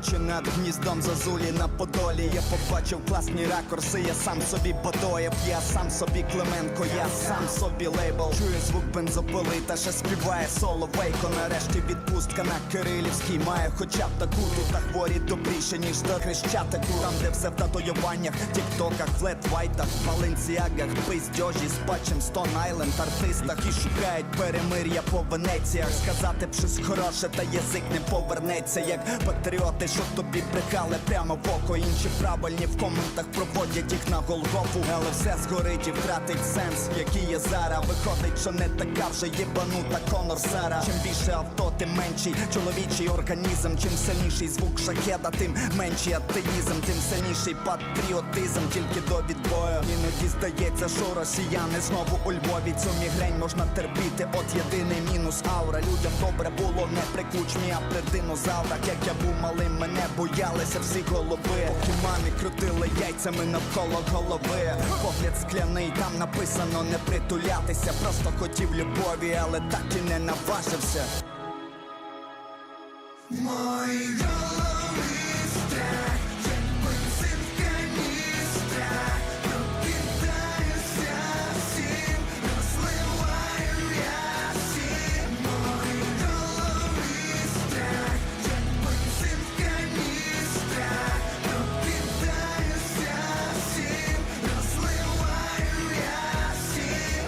Літаючи над гніздом зозулі на Подолі, я побачив класні ракурси, я сам собі Бадоєв, я сам собі Клименко, я сам собі лейбл. Чую звук бензопили та ще співає Соловейко. Нарешті відпустка на Кирилівській має хоча б таку. Тут на хворі добріше, ніж до Хрещатику. Там, де все в татуюваннях, тіктоках, флет-вайтах, баленсіагах, пиздьожі з патчем Стон Айленд, артистах і шукають перемир'я по Венеціях. Сказати б щось хороше, та язик не повернеться. Як патріоти, що тобі брехали прямо в око. Інші правильні в коментах проводять їх на Голгофу. Але все згорить і втратить сенс, який є зараз. Виходить, що не така вже єбанута Конор Сара. Чим більше авто, тим менший чоловічий організм. Чим сильніший звук шахеда, тим менший атеїзм. Тим сильніший патріотизм, тільки до відбою. Іноді здається, що росіяни знову у Львові. Цю мігрень можна терпіти, от єдиний мінус аура. Людям добре було не при кучмі, а при динозаврах. Як я був малим, мене боялися всі голови. Поки мамі крутили яйцями навколо голови. Погляд скляний, там написано не притулятися. Просто хотів любові, але так і не наважився. Мої голови страх, як бензин в каністрах. Прокидаюся всім, розливаю я всім. Мої голови страх, як бензин в каністрах. Прокидаюся всім, розливаю я всім.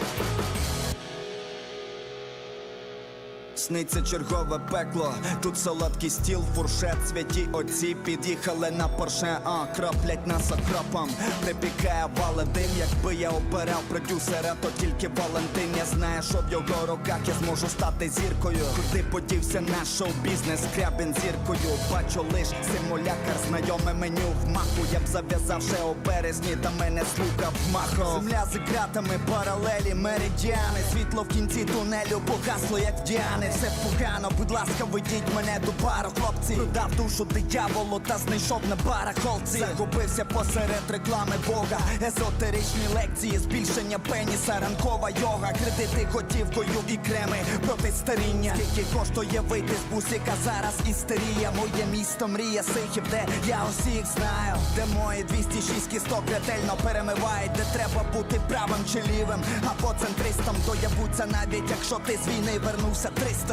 Сниться чергове пекло, тут солодкий стіл, фуршет, святі отці під'їхали на Порше, краплять нас окропом, припікає вали дим. Якби я обирав продюсера, то тільки Валентин. Я знаю, що в його руках я зможу стати зіркою. Куди подівся наш шоу-бізнес, Скрябін зіркою. Бачу лиш симулякар, знайоме меню в маху. Я б зав'язав ще у березні, та мене слухав махо. Земля з ґратами, паралелі, меридіани. Світло в кінці тунелю погасло, як в Діани. Все погано, будь ласка, ведіть мене до бару, хлопці. Продав душу дияволу та знайшов на барахолці. Загубився посеред реклами Бога. Езотеричні лекції, збільшення пеніса, ранкова йога. Кредити готівкою і креми проти старіння. Скільки коштує вийти з бусика, зараз істерія. Моє місто мрія сихів, де я усіх знаю. Де мої 206 кісток ретельно перемивають. Де треба бути правим чи лівим, або центристом. Доявуться навіть, якщо ти з війни вернувся 300.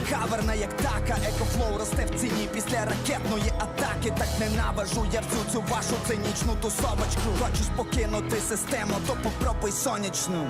Каверна як така, екофлоу росте в ціні після ракетної атаки. Так ненавижу я всю цю вашу цинічну тусовочку. Хочеш покинути систему, то попробуй сонячну.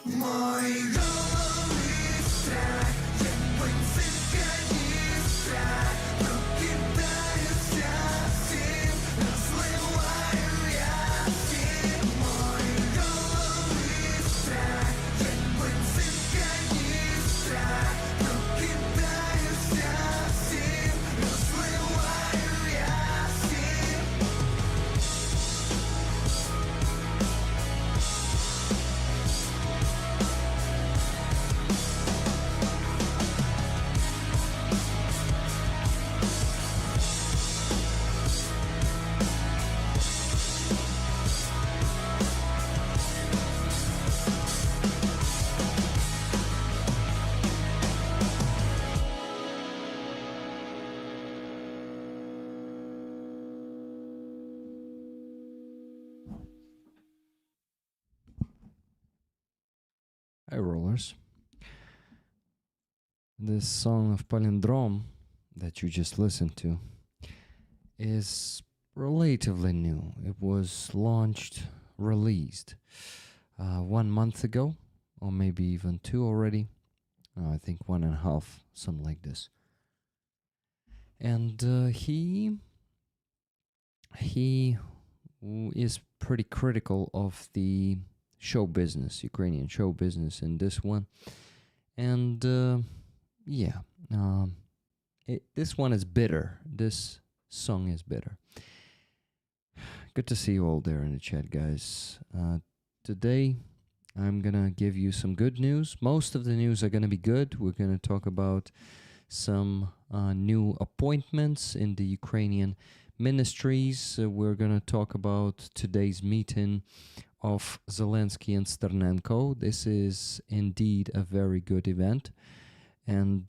Мої голови страх, як бензин в каністрах. Прокидаюся всім, розливаю я всім. Мої голови страх, як бензин в каністрах. Прокидаюся всім, розливаю я всім. Hi, Rollers. This song of Palindrome that you just listened to is relatively new. It was released 1 month ago, or maybe even 2 already. I think 1.5, something like this. And he is pretty critical of the show business, Ukrainian show business in this one. And this one is bitter. This song is bitter. Good to see you all there in the chat, guys. Today, I'm going to give you some good news. Most of the news are going to be good. We're going to talk about some new appointments in the Ukrainian ministries. We're going to talk about today's meeting of Zelensky and Sternenko. This is indeed a very good event. And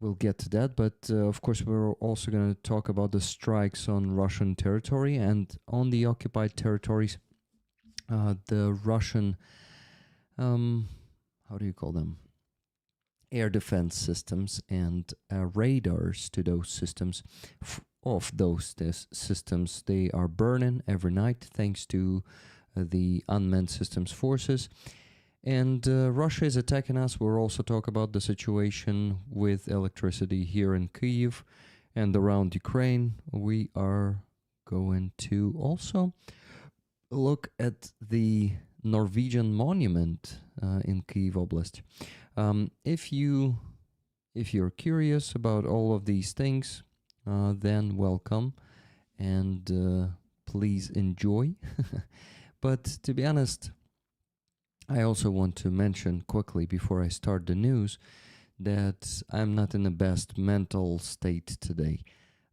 we'll get to that. But of course, we're also going to talk about the strikes on Russian territory and on the occupied territories. The Russian, how do you call them? Air defense systems and radars to those systems. Of those systems, they are burning every night thanks to the unmanned systems forces. And Russia is attacking us. We'll also talk about the situation with electricity here in Kyiv and around Ukraine. We are going to also look at the Norwegian monument in Kyiv Oblast. If you're curious about all of these things, then welcome and please enjoy. But to be honest, I also want to mention quickly before I start the news that I'm not in the best mental state today.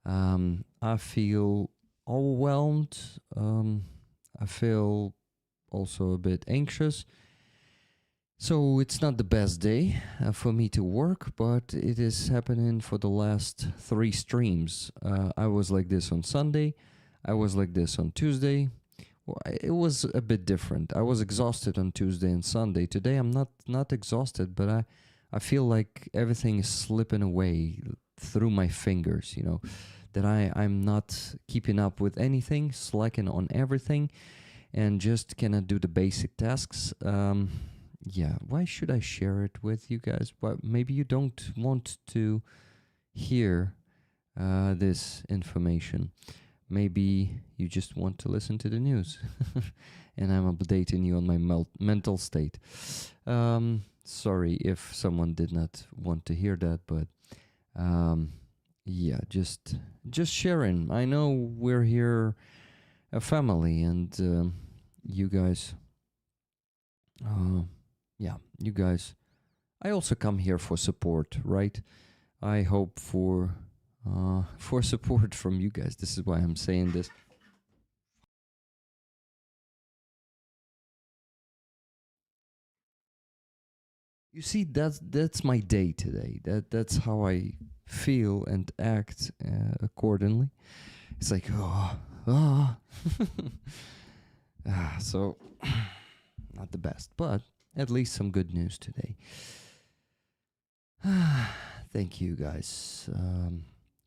I feel overwhelmed. I feel also a bit anxious. So it's not the best day for me to work, but it is happening for the last 3 streams. I was like this on Sunday. I was like this on Tuesday. Well, it was a bit different. I was exhausted on Tuesday and Sunday. Today I'm not exhausted, but I feel like everything is slipping away through my fingers, you know, that I'm not keeping up with anything, slacking on everything, and just cannot do the basic tasks. Yeah, why should I share it with you guys? Well, maybe you don't want to hear this information. Maybe you just want to listen to the news. And I'm updating you on my mental state. Sorry if someone did not want to hear that, but yeah, just sharing. I know we're here a family, and you guys, yeah, you guys, I also come here for support, right? I hope for support from you guys. This is why I'm saying this. You see, that's my day today. That's how I feel and act accordingly. It's like, so not the best, but at least some good news today. Thank you, guys.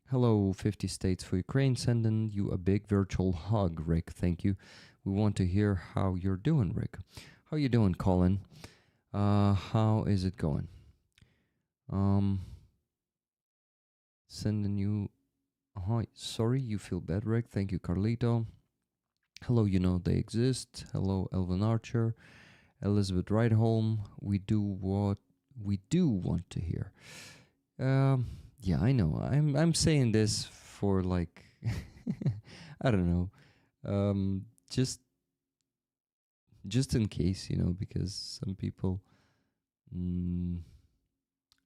Hello, 50 States for Ukraine, sending you a big virtual hug, Rick. Thank you. We want to hear how you're doing, Rick. How you doing, Colin? How is it going? Sending you... sorry, you feel bad, Rick. Thank you, Carlito. Hello, you know they exist. Hello, Elvin Archer. Elizabeth Rydholm. We do what we do want to hear. Yeah, I know. I'm saying this for like I don't know. Just in case, you know, because some people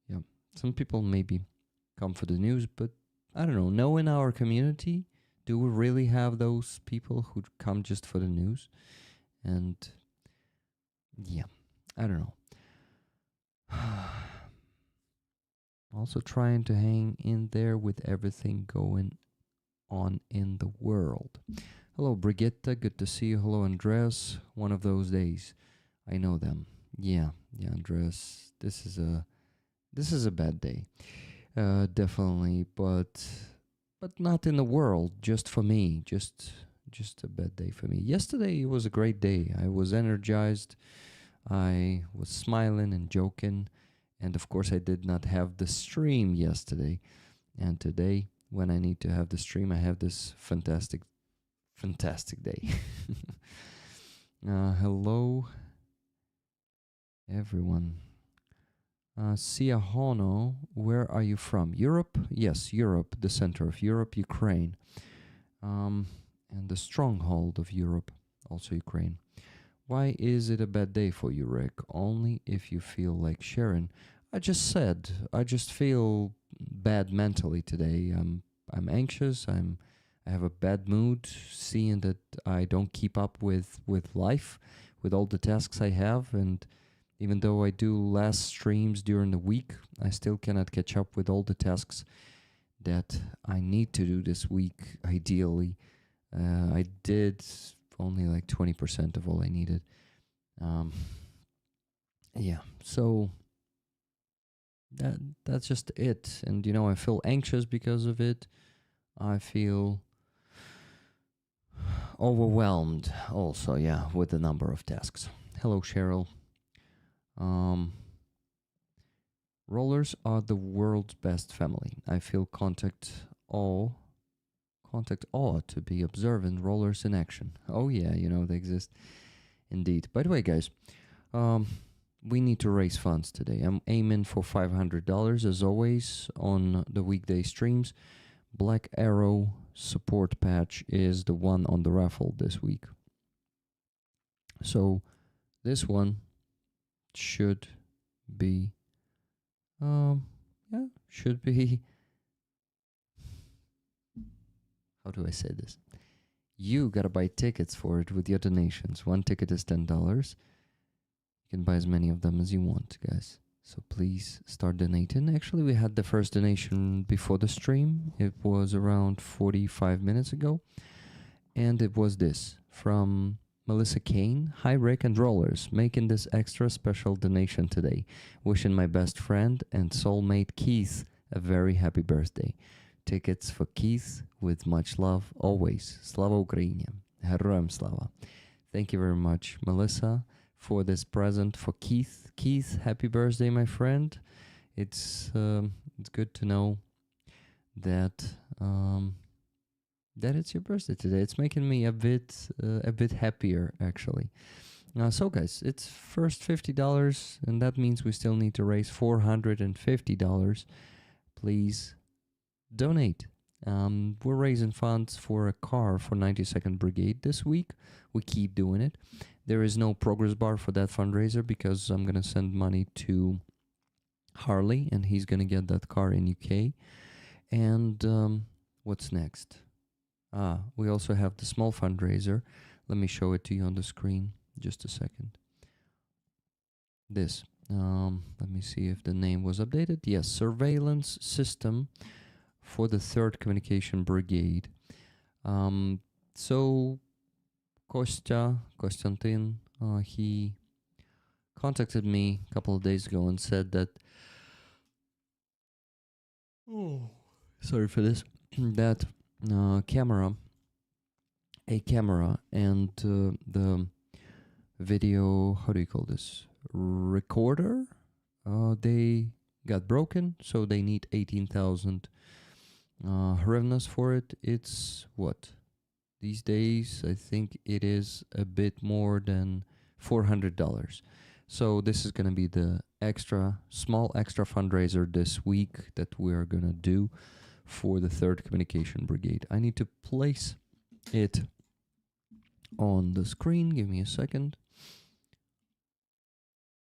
yeah, some people maybe come for the news, but I don't know. Knowing our community, do we really have those people who come just for the news? And yeah, I don't know. Also trying to hang in there with everything going on in the world. Hello, Brigitte. Good to see you. Hello, Andreas. One of those days. I know them. Yeah, Andreas. This is a bad day. Definitely, but not in the world. Just for me. Just a bad day for me. Yesterday was a great day. I was energized. I was smiling and joking. And of course, I did not have the stream yesterday. And today, when I need to have the stream, I have this fantastic day. Hello, everyone. Sia Hono, where are you from? Europe? Yes, Europe, the center of Europe, Ukraine. And the stronghold of Europe, also Ukraine. Why is it a bad day for you, Rick? Only if you feel like sharing. I just said, I just feel bad mentally today. I'm anxious. I have a bad mood, seeing that I don't keep up with life, with all the tasks I have, and Even though I do less streams during the week, I still cannot catch up with all the tasks that I need to do this week, ideally. I did only like 20% of all I needed. Yeah, so that's just it. And, you know, I feel anxious because of it. I feel overwhelmed also, yeah, with the number of tasks. Hello, Cheryl. Rollers are the world's best family. I feel contact awe to be observing rollers in action. Oh yeah, you know, they exist indeed. By the way, guys, we need to raise funds today. I'm aiming for $500 as always on the weekday streams. Black Arrow support patch is the one on the raffle this week. So this one should be should be, how do I say this? You gotta buy tickets for it with your donations. One ticket is $10. You can buy as many of them as you want, guys. So please start donating. Actually, we had the first donation before the stream. It was around 45 minutes ago. And it was this from Melissa Kane. Hi, Rick and Rollers. Making this extra special donation today. Wishing my best friend and soulmate Keith a very happy birthday. Tickets for Keith with much love always. Slava Ukraini. Heroям slava. Thank you very much, Melissa, for this present for Keith. Keith, happy birthday, my friend. It's good to know that that it's your birthday today. It's making me a bit happier, actually. So guys, it's first $50, and that means we still need to raise $450. Please donate. We're raising funds for a car for 92nd Brigade this week. We keep doing it. There is no progress bar for that fundraiser because I'm going to send money to Harley, and he's going to get that car in UK. And what's next? We also have the small fundraiser. Let me show it to you on the screen. Just a second. This. Let me see if the name was updated. Yes, surveillance system for the 3rd Communication Brigade. So Konstantin, he contacted me a couple of days ago and said that, sorry for this, that a camera and the video, how do you call this, recorder, they got broken, so they need 18,000 hryvnias for it. It's what? These days, I think it is a bit more than $400. So this is going to be the small extra fundraiser this week that we're going to do for the 3rd Communication Brigade. I need to place it on the screen. Give me a second.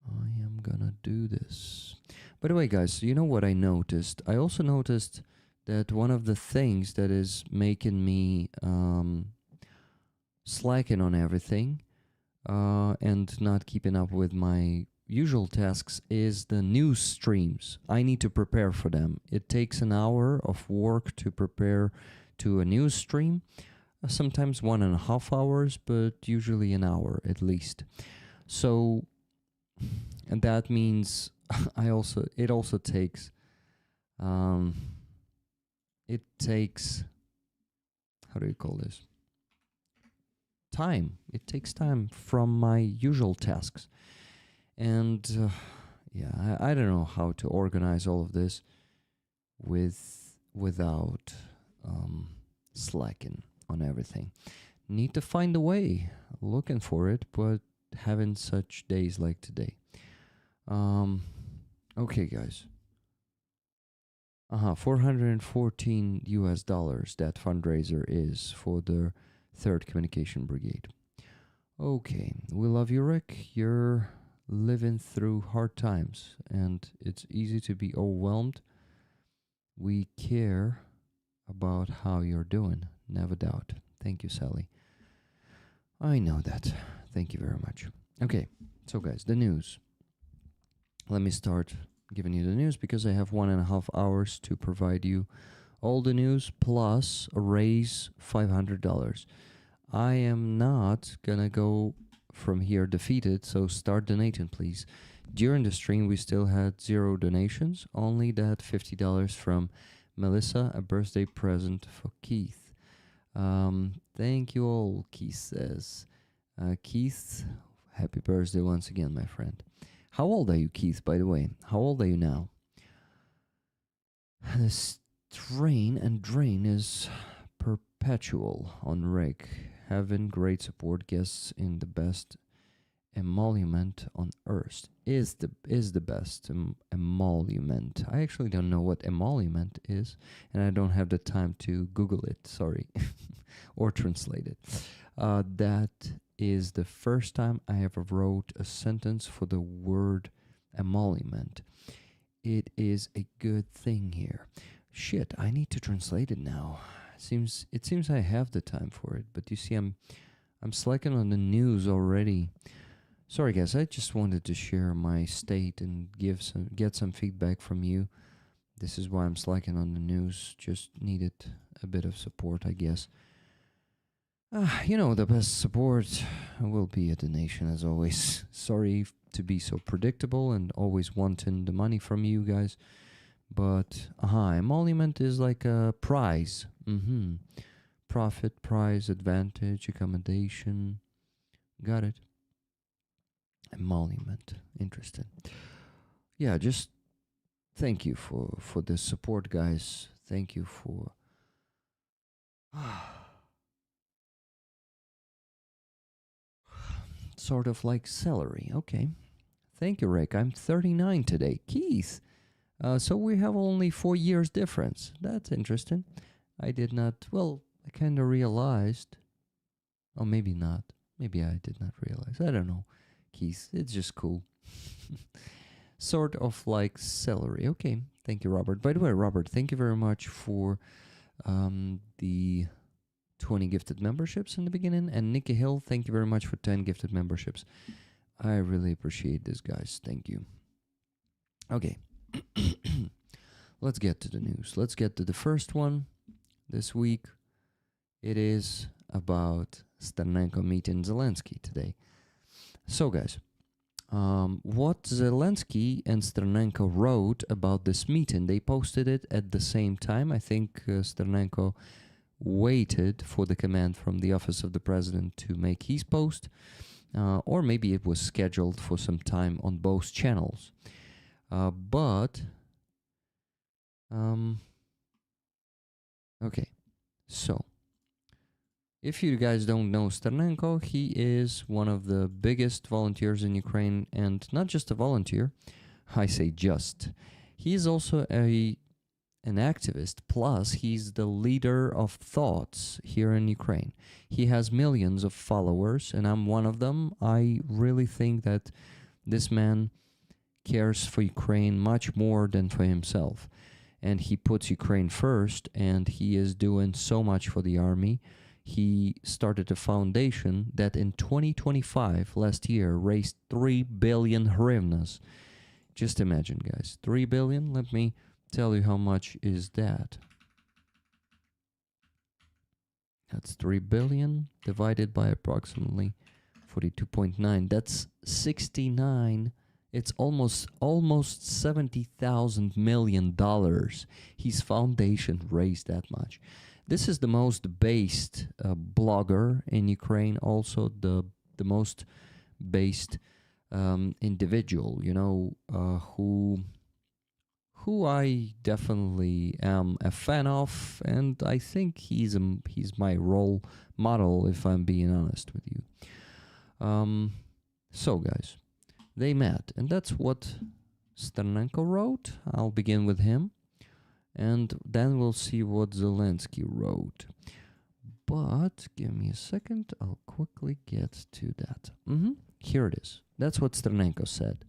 I am going to do this. By the way, guys, you know what I noticed? I also noticed that one of the things that is making me slacking on everything and not keeping up with my usual tasks is the news streams. I need to prepare for them. It takes an hour of work to prepare to a news stream, sometimes 1.5 hours, but usually an hour at least. So, and that means it also takes it takes, how do you call this? Time. It takes time from my usual tasks. And yeah, I don't know how to organize all of this without slacking on everything. Need to find a way. Looking for it, but having such days like today. Okay, guys. $414 that fundraiser is for the 3rd Communication Brigade. Okay, we love you, Rick. You're living through hard times, and it's easy to be overwhelmed. We care about how you're doing, never doubt. Thank you, Sally. I know that. Thank you very much. Okay, so guys, the news. let me start giving you the news because I have 1.5 hours to provide you all the news plus raise $500. I am not gonna go from here defeated, so start donating, please. During the stream, we still had 0 donations, only that $50 from Melissa, a birthday present for Keith. Thank you all, Keith says. Keith, happy birthday once again, my friend. How old are you, Keith, by the way? How old are you now? This train and drain is perpetual on Rick. Having great support guests in the best emolument on earth is the best emolument. I actually don't know what emolument is, and I don't have the time to Google it, sorry, or translate it. That is the first time I ever wrote a sentence for the word emolument. It is a good thing here. Shit, I need to translate it now. It seems I have the time for it, but you see, I'm slacking on the news already. Sorry, guys. I just wanted to share my state and get some feedback from you. This is why I'm slacking on the news. Just needed a bit of support, I guess. The best support will be a donation, as always. Sorry to be so predictable and always wanting the money from you guys. But, emolument is like a prize. Profit, prize, advantage, accommodation. Got it. Emolument. Interesting. Yeah, just thank you for this support, guys. Thank you for... sort of like celery. Okay. Thank you, Rick. I'm 39 today. Keith. So we have only 4 years difference. That's interesting. I did not... Well, I kind of realized... Oh, maybe not. Maybe I did not realize. I don't know. Keith, it's just cool. Sort of like celery. Okay. Thank you, Robert. By the way, Robert, thank you very much for the 20 gifted memberships in the beginning. And Nikki Hill, thank you very much for 10 gifted memberships. I really appreciate this, guys. Thank you. Okay. Let's get to the news. Let's get to the first one this week. It is about Sternenko meeting Zelensky today. So, guys, what Zelensky and Sternenko wrote about this meeting, they posted it at the same time. I think Sternenko waited for the command from the office of the president to make his post, or maybe it was scheduled for some time on both channels. Okay, so if you guys don't know Sternenko, he is one of the biggest volunteers in Ukraine, and not just a volunteer. I say just. He is also an activist, plus he's the leader of thoughts here in Ukraine. He has millions of followers, and I'm one of them. I really think that this man cares for Ukraine much more than for himself. And he puts Ukraine first, and he is doing so much for the army. He started a foundation that in 2025, last year, raised 3 billion hryvnias. Just imagine, guys. 3 billion? Let me tell you how much is that. That's 3 billion divided by approximately 42.9. That's 69. It's almost $70,000 million. His foundation raised that much. This is the most based blogger in Ukraine, also the most based individual, who I definitely am a fan of, and I think he's my role model, if I'm being honest with you. So, guys, they met, and that's what Sternenko wrote. I'll begin with him. And then we'll see what Zelensky wrote. But give me a second. I'll quickly get to that. Here it is. That's what Sternenko said.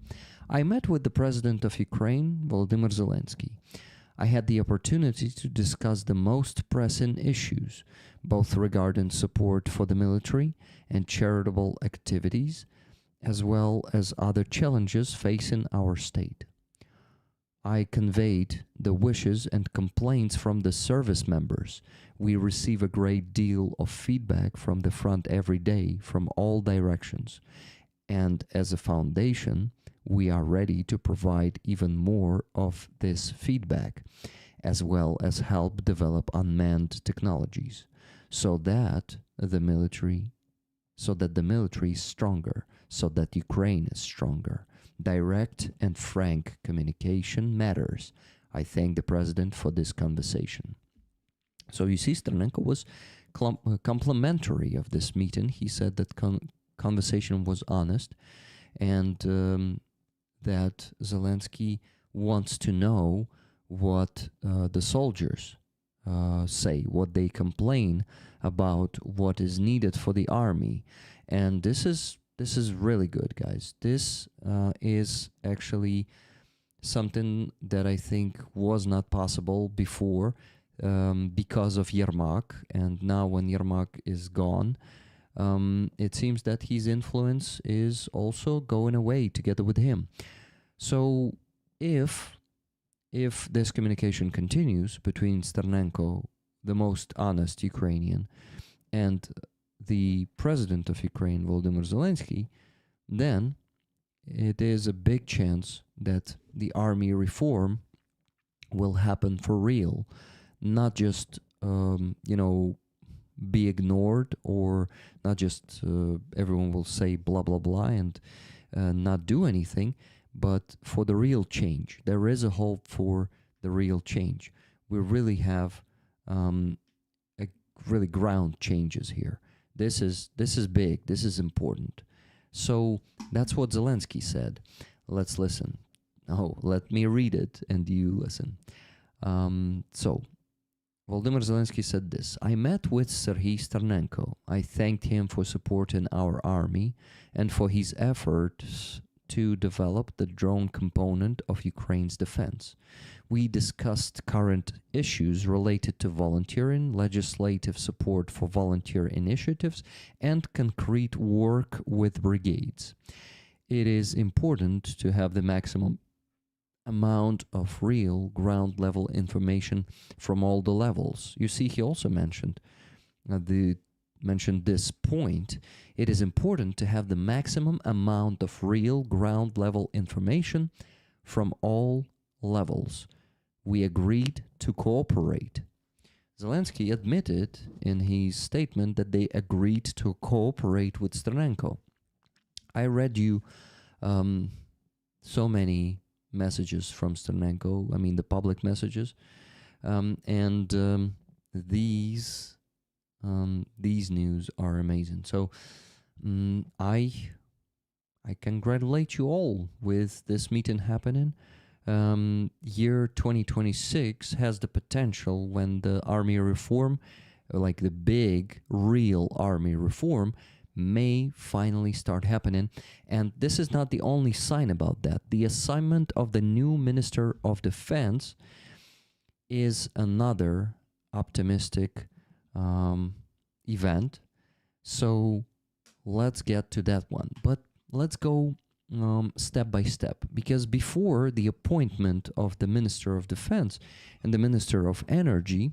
I met with the president of Ukraine, Volodymyr Zelensky. I had the opportunity to discuss the most pressing issues, both regarding support for the military and charitable activities, as well as other challenges facing our state. I conveyed the wishes and complaints from the service members. We receive a great deal of feedback from the front every day from all directions. And as a foundation, we are ready to provide even more of this feedback, as well as help develop unmanned technologies, so that the military is stronger, so that Ukraine is stronger. Direct and frank communication matters. I thank the president for this conversation. So you see, Sternenko was complimentary of this meeting. He said that conversation was honest, and that Zelensky wants to know what the soldiers say, what they complain about, what is needed for the army. And this is really good, guys. This is actually something that I think was not possible before because of Yermak. And now when Yermak is gone, it seems that his influence is also going away together with him. So if this communication continues between Sternenko, the most honest Ukrainian, and the president of Ukraine, Volodymyr Zelensky, then it is a big chance that the army reform will happen for real, not just be ignored, or not just everyone will say blah blah blah and not do anything, but for the real change. There is a hope for the real change. We really have really ground changes here. This is big. This is important. So that's what Zelensky said. Let's listen. Oh, let me read it and you listen. So Volodymyr Zelensky said this: I met with Serhiy Sternenko. I thanked him for supporting our army and for his efforts to develop the drone component of Ukraine's defense. We discussed current issues related to volunteering, legislative support for volunteer initiatives, and concrete work with brigades. It is important to have the maximum amount of real ground-level information from all the levels. You see, he also mentioned this point. It is important to have the maximum amount of real ground-level information from all levels. We agreed to cooperate. Zelensky admitted in his statement that they agreed to cooperate with Sternenko. I read you so many messages from Sternenko, I mean the public messages, and these news are amazing. So I congratulate you all with this meeting happening. Year 2026 has the potential, when the army reform, like the big real army reform, may finally start happening. And this is not the only sign about that. The assignment of the new Minister of Defense is another optimistic event. So let's get to that one. But let's go step by step, because before the appointment of the Minister of Defense and the Minister of Energy,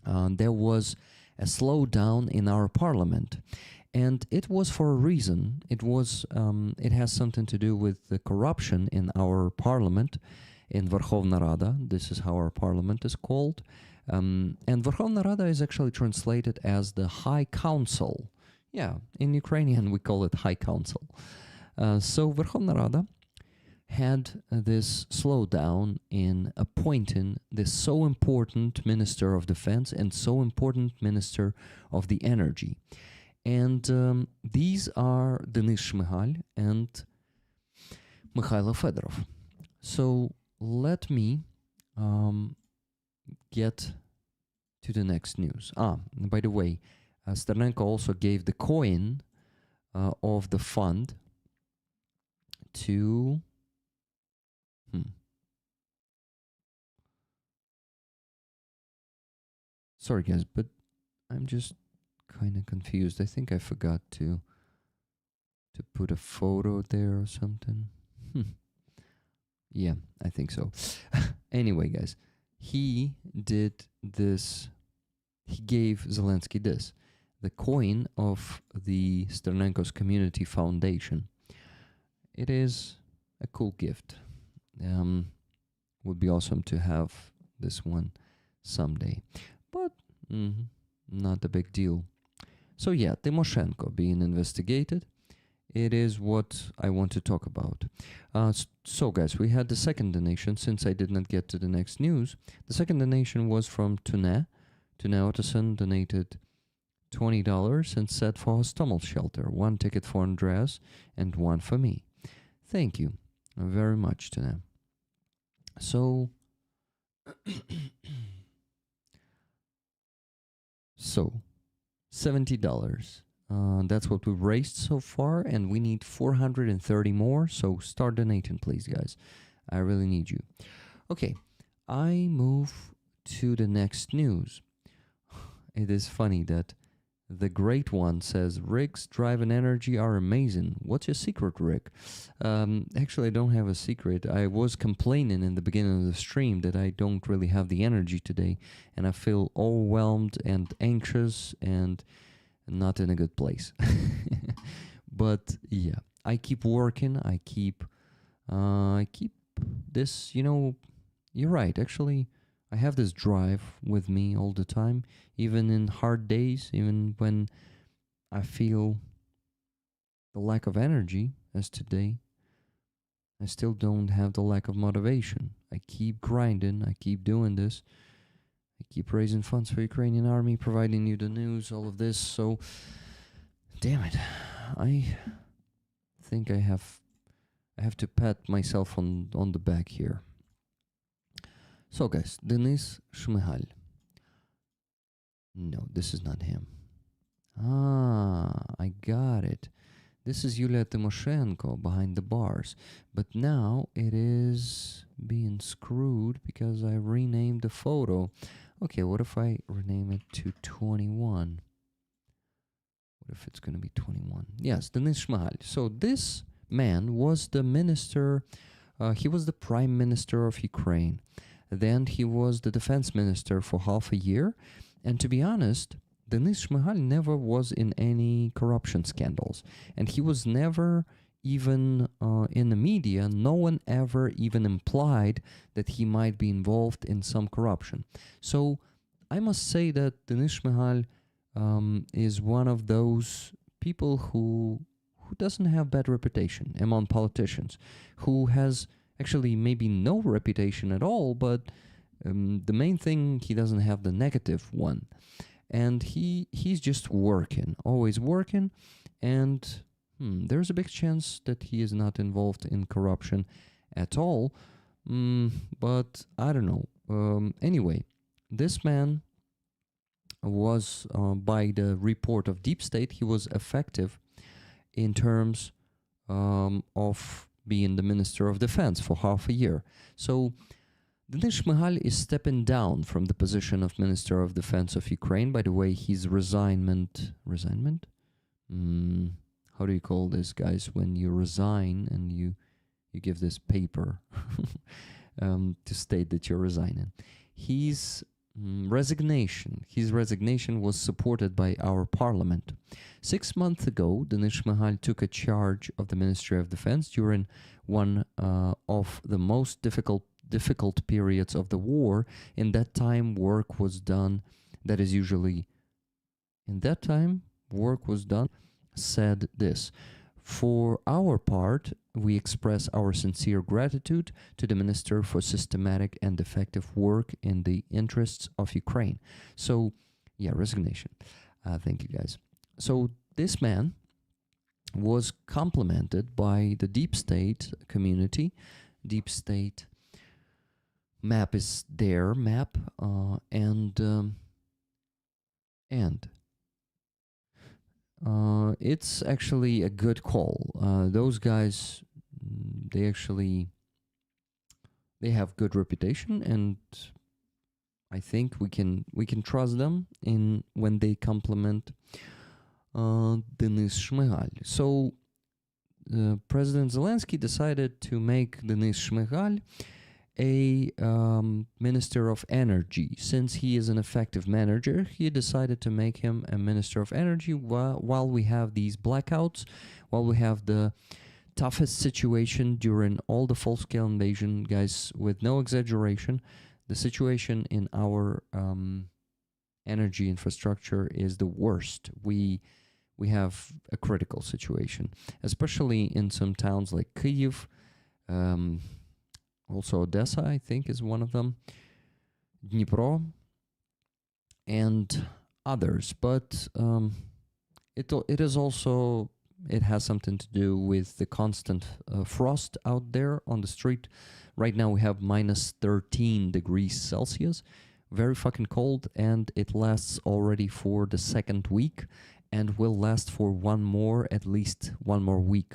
there was a slowdown in our parliament. And it was for a reason. It has something to do with the corruption in our parliament, in Verkhovna Rada. This is how our parliament is called. And Verkhovna Rada is actually translated as the High Council. Yeah, in Ukrainian we call it High Council. So Verkhovna Rada had this slowdown in appointing this so important Minister of Defense and so important Minister of the Energy. And these are Denis Shmyhal and Mikhailo Fedorov. So let me get to the next news. By the way, Sternenko also gave the coin of the fund to sorry guys, but I'm just kind of confused. I think I forgot to to put a photo there or something. Yeah, I think so. Anyway, guys, he did this. He gave Zelensky this, the coin of the Sternenko's Community Foundation. It is a cool gift. Would be awesome to have this one someday, but not a big deal. So yeah, Tymoshenko being investigated. It is what I want to talk about. So guys, we had the second donation. Since I did not get to the next news, the second donation was from Tune. Tune Ottoson donated $20 and said for Hostomel shelter, 1 ticket for Andreas and 1 for me. Thank you very much, Tune. So, $70. That's what we've raised so far, and we need 430 more. So start donating, please, guys. I really need you. Okay, I move to the next news. It is funny that the Great One says, Rick's drive and energy are amazing. What's your secret, Rick? Actually, I don't have a secret. I was complaining in the beginning of the stream that I don't really have the energy today, and I feel overwhelmed and anxious and not in a good place. But yeah, I keep working. I keep this, you're right. Actually, I have this drive with me all the time, even in hard days, even when I feel the lack of energy, as today. I still don't have the lack of motivation. I keep grinding. I keep doing this. I keep raising funds for Ukrainian army, providing you the news, all of this. So, damn it, I think I have to pat myself on the back here. So, guys, Denis Shmyhal. No, this is not him. I got it. This is Yulia Tymoshenko behind the bars. But now it is being screwed because I renamed the photo. Okay, what if I rename it to 21? What if it's going to be 21? Yes, Denis Shmyhal. So this man was the minister, he was the prime minister of Ukraine. Then he was the defense minister for half a year. And to be honest, Denis Shmyhal never was in any corruption scandals. And he was never even in the media. No one ever even implied that he might be involved in some corruption. So I must say that Denis Shmyhal is one of those people who doesn't have bad reputation among politicians, who has actually maybe no reputation at all, but the main thing, he doesn't have the negative one. And he's just working, always working, and there's a big chance that he is not involved in corruption at all, but I don't know. Anyway, this man was, by the report of Deep State, he was effective in terms of being the Minister of Defense for half a year. So Denis Shmyhal is stepping down from the position of Minister of Defense of Ukraine. By the way, his resignment? How do you call this, guys, when you resign and you give this paper to state that you're resigning? His resignation was supported by our parliament. 6 months ago, Denis Shmyhal took a charge of the Ministry of Defense during one of the most difficult periods of the war. In that time, work was done. That is usually, in that time, work was done. Said this: for our part, we express our sincere gratitude to the minister for systematic and effective work in the interests of Ukraine. So, yeah, resignation. Thank you, guys. So this man was complimented by the Deep State community. Deep State map is their map, and it's actually a good call. Those guys, they have good reputation, and I think we can trust them in when they compliment Denis Shmyhal. So President Zelensky decided to make Denis Shmyhal a Minister of Energy. Since he is an effective manager, he decided to make him a Minister of Energy while we have these blackouts, while we have the toughest situation during all the full-scale invasion, guys, with no exaggeration. The situation in our energy infrastructure is the worst. We have a critical situation, especially in some towns like Kyiv, also Odessa, I think, is one of them, Dnipro, and others. But it is also, it has something to do with the constant frost out there on the street. Right now we have minus 13 degrees Celsius, very fucking cold, and it lasts already for the second week and will last for at least one more week.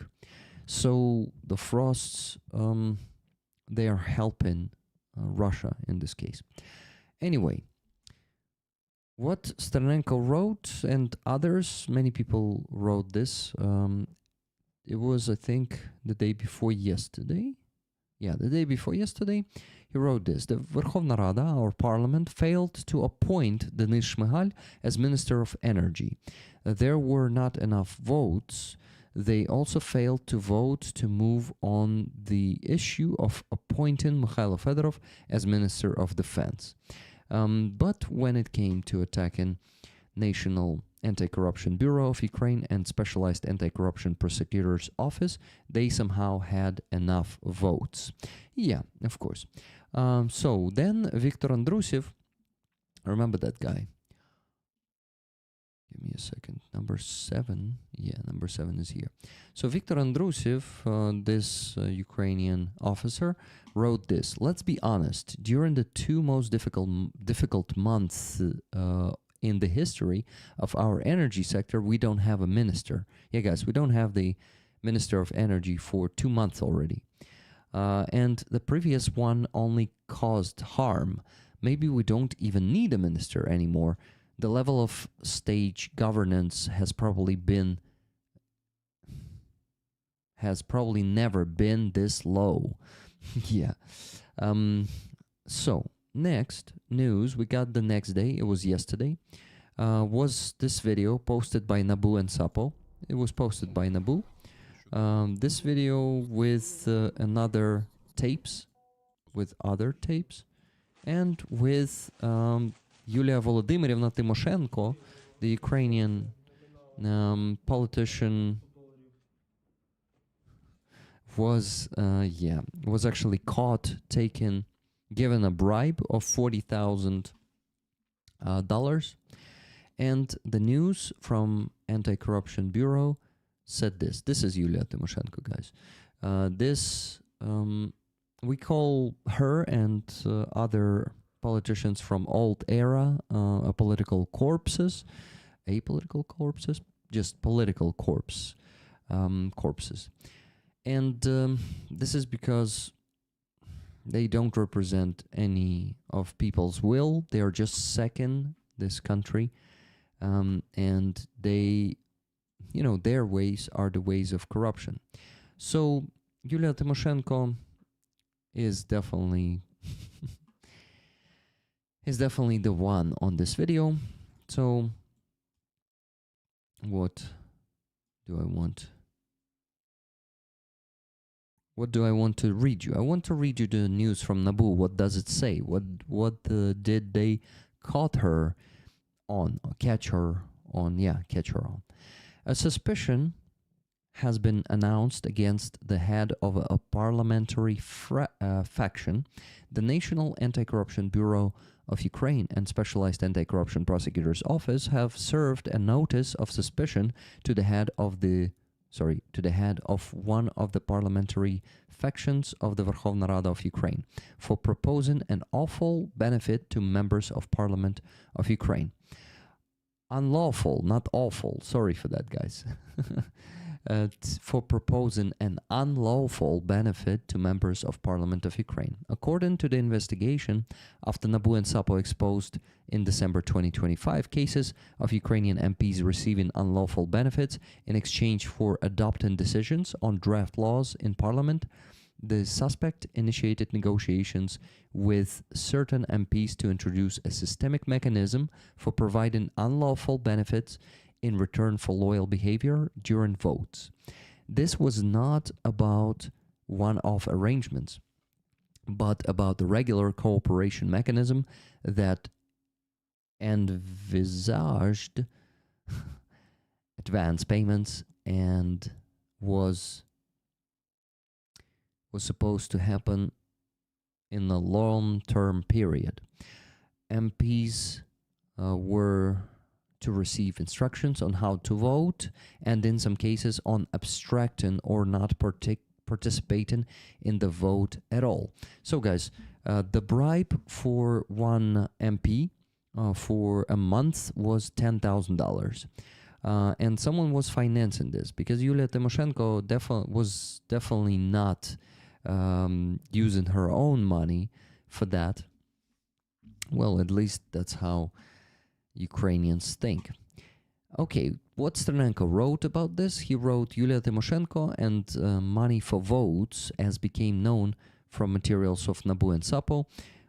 So the frosts, they are helping Russia in this case. Anyway, what Sternenko wrote and others, many people wrote this. It was, I think, the day before yesterday. Yeah, the day before yesterday, he wrote this. The Verkhovna Rada, our parliament, failed to appoint Denis Shmyhal as Minister of Energy. There were not enough votes. They also failed to vote to move on the issue of appointing Mikhailo Fedorov as Minister of Defense. But when it came to attacking National Anti-Corruption Bureau of Ukraine and Specialized Anti-Corruption Prosecutor's Office, they somehow had enough votes. Yeah, of course. So then Viktor Andrushev, remember that guy? Give me a second. Number 7. Yeah, number 7 is here. So Viktor Andrushev, this Ukrainian officer, wrote this. Let's be honest. During the two most difficult months in the history of our energy sector, we don't have a minister. Yeah, guys, we don't have the Minister of Energy for 2 months already. And the previous one only caused harm. Maybe we don't even need a minister anymore. The level of state governance has probably never been this low. Yeah. So next news we got the next day. It was yesterday. Was this video posted by Nabu and Sapo? It was posted by Nabu. This video with other tapes, and with Yulia Volodymyrivna Tymoshenko, the Ukrainian politician, was actually caught given a bribe of $40,000. And the news from Anti-Corruption Bureau said this. This is Yulia Tymoshenko, guys. We call her and other politicians from old era political corpses, just political corpses. And this is because they don't represent any of people's will. They are just sacking this country, and they, their ways are the ways of corruption. So Yulia Tymoshenko is definitely the one on this video. So what do I want to read you? I want to read you the news from Nabu. What does it say? What did they catch her on? A suspicion has been announced against the head of a parliamentary faction. The National Anti-Corruption Bureau of Ukraine and Specialized Anti-Corruption Prosecutor's Office have served a notice of suspicion to the head of one of the parliamentary factions of the Verkhovna Rada of Ukraine for proposing an awful benefit to members of Parliament of Ukraine. Unlawful, not awful. Sorry for that, guys. for proposing an unlawful benefit to members of Parliament of Ukraine. According to the investigation, after Nabu and Sapo exposed in December 2025 cases of Ukrainian MPs receiving unlawful benefits in exchange for adopting decisions on draft laws in Parliament, the suspect initiated negotiations with certain MPs to introduce a systemic mechanism for providing unlawful benefits in return for loyal behavior during votes. This was not about one-off arrangements, but about the regular cooperation mechanism that envisaged advance payments and was supposed to happen in a long-term period. MPs were to receive instructions on how to vote, and in some cases on abstracting or not participating in the vote at all. So guys, the bribe for one MP for a month was $10,000. And someone was financing this because Yulia Tymoshenko was definitely not using her own money for that. Well, at least that's how Ukrainians think. Okay, what Sternenko wrote about this? He wrote Yulia Tymoshenko and money for votes, as became known from materials of Nabu and Sapo.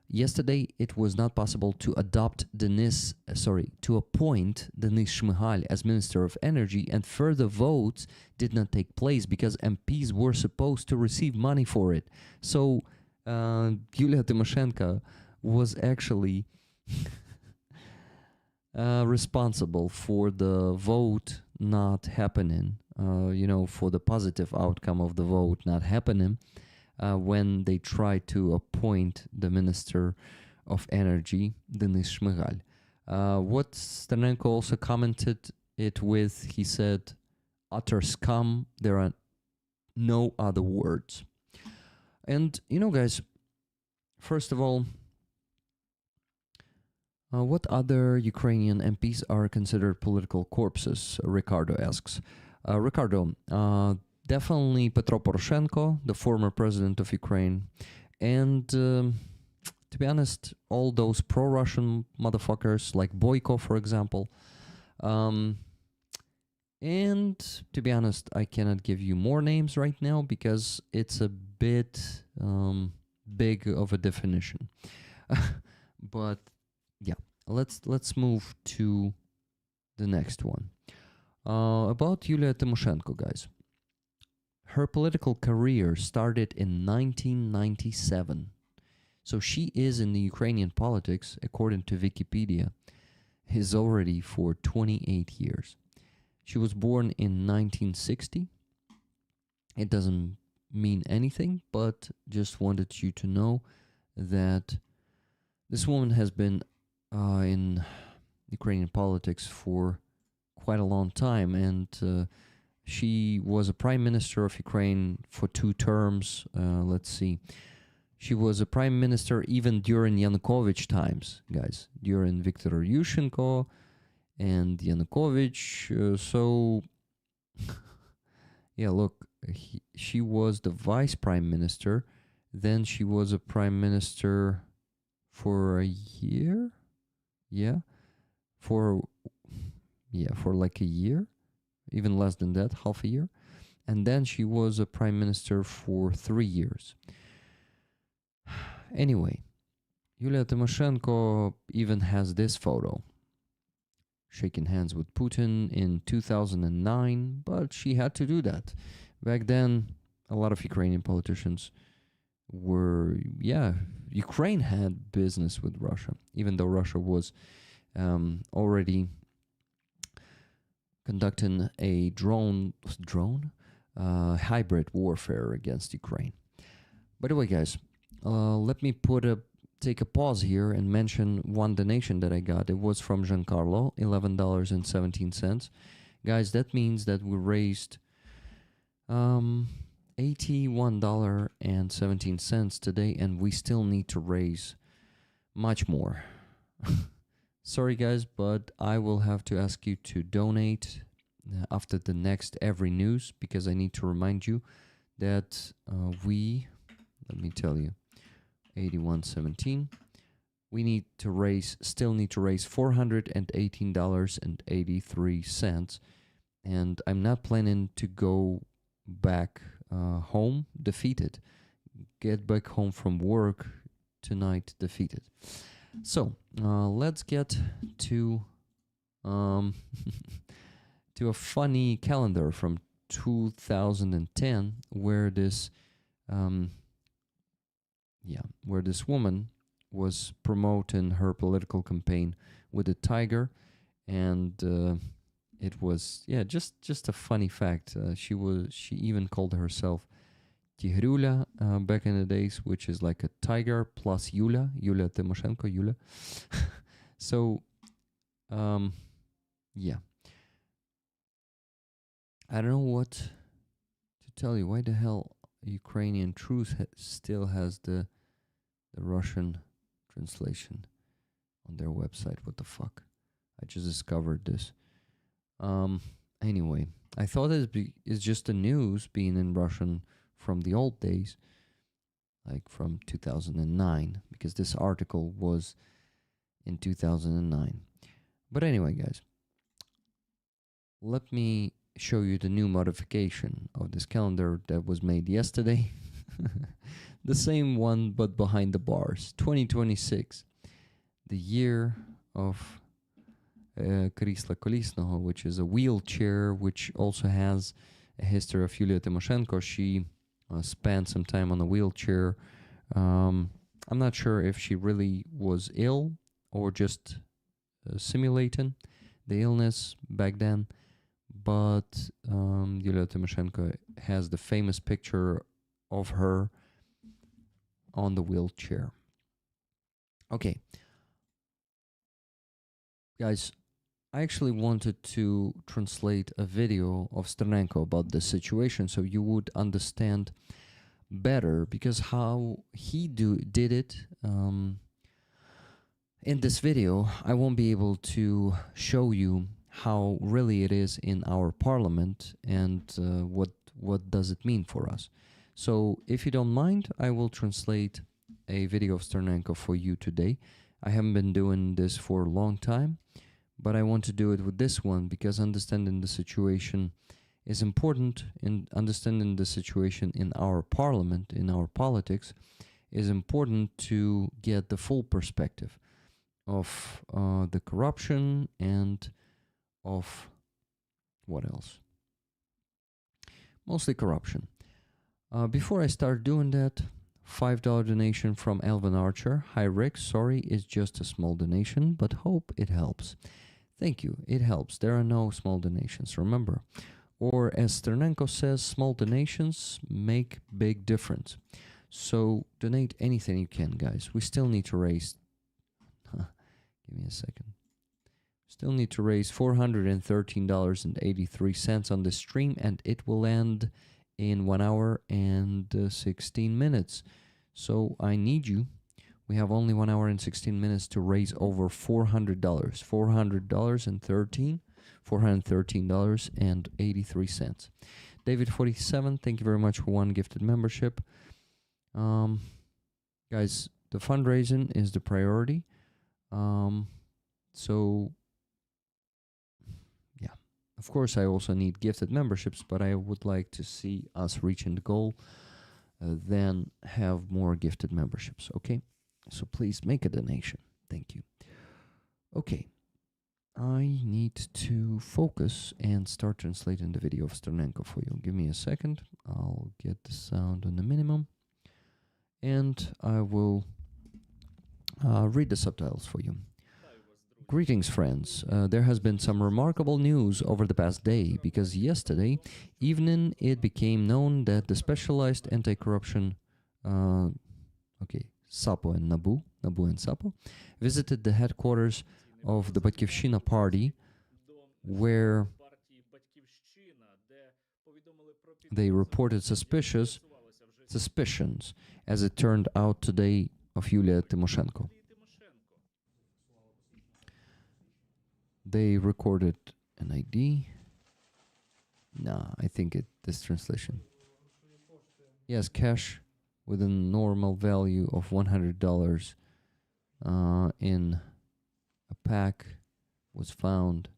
Yesterday, it was not possible to appoint Denis Shmyhal as Minister of Energy, and further votes did not take place because MPs were supposed to receive money for it. So, Yulia Tymoshenko was actually responsible for the vote not happening, for the positive outcome of the vote not happening. When they tried to appoint the Minister of Energy, Denis Shmyhal. What Sternenko also commented it with, he said, utter scum, there are no other words. And, guys, first of all, what other Ukrainian MPs are considered political corpses? Ricardo asks. Ricardo, definitely Petro Poroshenko, the former president of Ukraine, and to be honest, all those pro-Russian motherfuckers like Boyko, for example. And to be honest, I cannot give you more names right now because it's a bit big of a definition. But yeah, let's move to the next one. About Yulia Tymoshenko, guys. Her political career started in 1997. So she is in the Ukrainian politics, according to Wikipedia, is already for 28 years. She was born in 1960. It doesn't mean anything, but just wanted you to know that this woman has been in Ukrainian politics for quite a long time, and she was a prime minister of Ukraine for 2 terms. Let's see. She was a prime minister even during Yanukovych times, guys. During Viktor Yushchenko and Yanukovych. So, yeah, look, she was the vice prime minister. Then she was a prime minister for a year. For like a year. Even less than that, half a year. And then she was a prime minister for 3 years. Anyway, Yulia Tymoshenko even has this photo. Shaking hands with Putin in 2009, but she had to do that. Back then, a lot of Ukrainian politicians were, Ukraine had business with Russia, even though Russia was already conducting a hybrid warfare against Ukraine. By the way, guys, let me take a pause here and mention one donation that I got. It was from Giancarlo, $11.17. Guys, that means that we raised $81.17 today, and we still need to raise much more. Sorry guys, but I will have to ask you to donate after the next every news, because I need to remind you that let me tell you, 8117, we still need to raise $418.83, and I'm not planning to go back home defeated, get back home from work tonight defeated. So let's get to to a funny calendar from 2010 where this woman was promoting her political campaign with a tiger, and it was just a funny fact. She even called herself Tigrula back in the days, which is like a tiger plus Yulia Tymoshenko, Yulia. So yeah, I don't know what to tell you. Why the hell Ukrainian Truth still has the Russian translation on their website? What the fuck? I just discovered this. Anyway, I thought it's just the news being in Russian from the old days, like from 2009, because this article was in 2009. But anyway, guys, let me show you the new modification of this calendar that was made yesterday. The same one, but behind the bars. 2026, the year of Krісла Колісного, which is a wheelchair, which also has a history of Yulia Tymoshenko. She spent some time on a wheelchair. I'm not sure if she really was ill or just simulating the illness back then, but Yulia Tymoshenko has the famous picture of her on the wheelchair. Okay. Guys, I actually wanted to translate a video of Sternenko about this situation so you would understand better, because how he did it in this video, I won't be able to show you how really it is in our parliament and what does it mean for us. So if you don't mind, I will translate a video of Sternenko for you today. I haven't been doing this for a long time, but I want to do it with this one because understanding the situation is important, and understanding the situation in our parliament, in our politics, is important to get the full perspective of the corruption and of what else? Mostly corruption. Before I start doing that, $5 donation from Elvin Archer. Hi Rick, sorry, it's just a small donation, but hope it helps. Thank you, it helps. There are no small donations, remember. Or as Sternenko says, small donations make big difference. So donate anything you can, guys. We still need to raise... Give me a second. Still need to raise $413.83 on the stream, and it will end in 1 hour and 16 minutes. So I need you. We have only 1 hour and 16 minutes to raise over $400. $413.83. David47, thank you very much for one gifted membership. Guys, the fundraising is the priority. So yeah, of course I also need gifted memberships, but I would like to see us reaching the goal, then have more gifted memberships. Okay, so please make a donation. Thank you. Okay, I need to focus and start translating the video of Sternenko for you. Give me a second. I'll get the sound on the minimum, and I will read the subtitles for you. Greetings, friends. There has been some remarkable news over the past day, because yesterday evening it became known that the specialized anti-corruption, Sapo and Nabu and Sapo, visited the headquarters of the Batkivshina party, where they reported suspicions, as it turned out today, of Yulia Tymoshenko. They recorded an ID. Nah, I think this translation. Yes, cash with a normal value of $100 in a pack was found.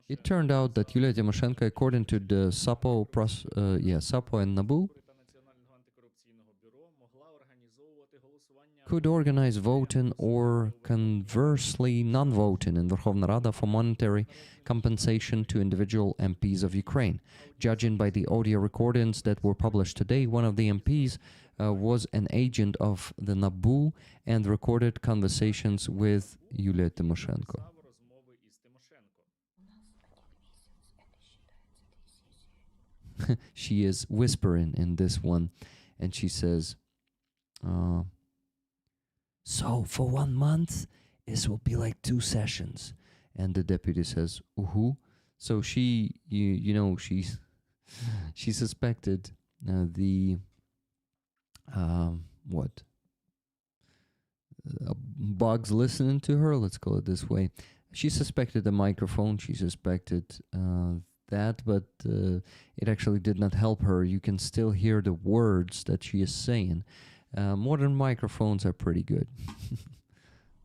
It turned out that Yulia Tymoshenko, according to the SAPO and NABU, could organize voting or conversely non-voting in Verkhovna Rada for monetary compensation to individual MPs of Ukraine. Judging by the audio recordings that were published today, one of the MPs was an agent of the NABU and recorded conversations with Yulia Tymoshenko. She is whispering in this one, and she says, so for 1 month, it will be like 2 sessions. And the deputy says, So she, she suspected bugs listening to her, let's call it this way. She suspected the microphone, she suspected that, but it actually did not help her. You can still hear the words that she is saying. Modern microphones are pretty good.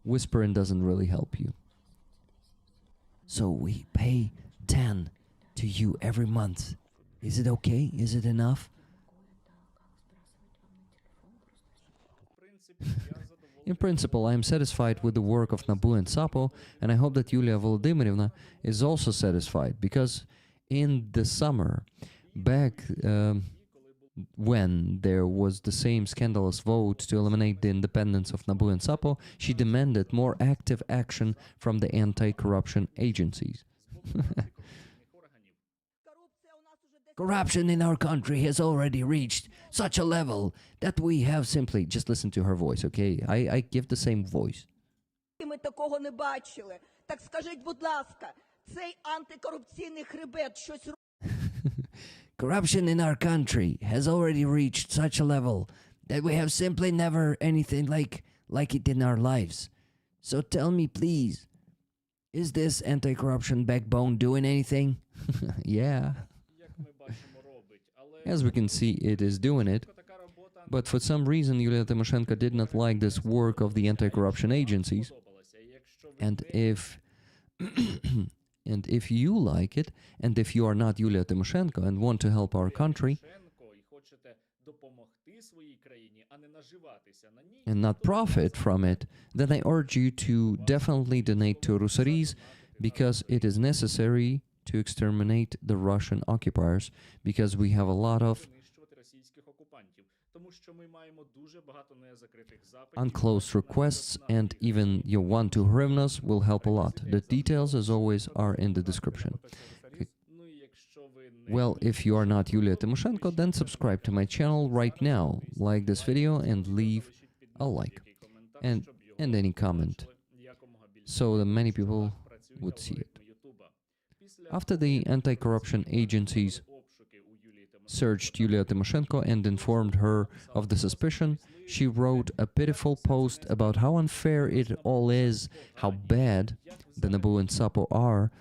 Whispering doesn't really help you. So we pay 10 to you every month. Is it okay? Is it enough? In principle, I am satisfied with the work of NABU and SAPO, and I hope that Yulia Volodymyryvna is also satisfied, because in the summer, back when there was the same scandalous vote to eliminate the independence of NABU and SAPO, she demanded more active action from the anti-corruption agencies. Corruption in our country has already reached such a level that we have simply... Just listen to her voice, okay? I give the same voice. Ми такого не бачили. Так скажіть, будь ласка, цей антикорупційний хребет щось Corruption in our country has already reached such a level that we have simply never anything like it in our lives. So tell me, please, is this anti-corruption backbone doing anything? Yeah. As we can see, it is doing it. But for some reason, Yulia Tymoshenko did not like this work of the anti-corruption agencies. And if and if you like it, and if you are not Yulia Tymoshenko and want to help our country and not profit from it, then I urge you to definitely donate to Rusaris, because it is necessary to exterminate the Russian occupiers, because we have a lot of unclosed requests, and even your 1-2 hryvnias will help a lot. The details, as always, are in the description. Okay. Well, if you are not Yulia Tymoshenko, then subscribe to my channel right now, like this video, and leave a like, and any comment, so that many people would see it. After the anti-corruption agencies searched Yulia Tymoshenko and informed her of the suspicion, she wrote a pitiful post about how unfair it all is, how bad the NABU and SAPO are,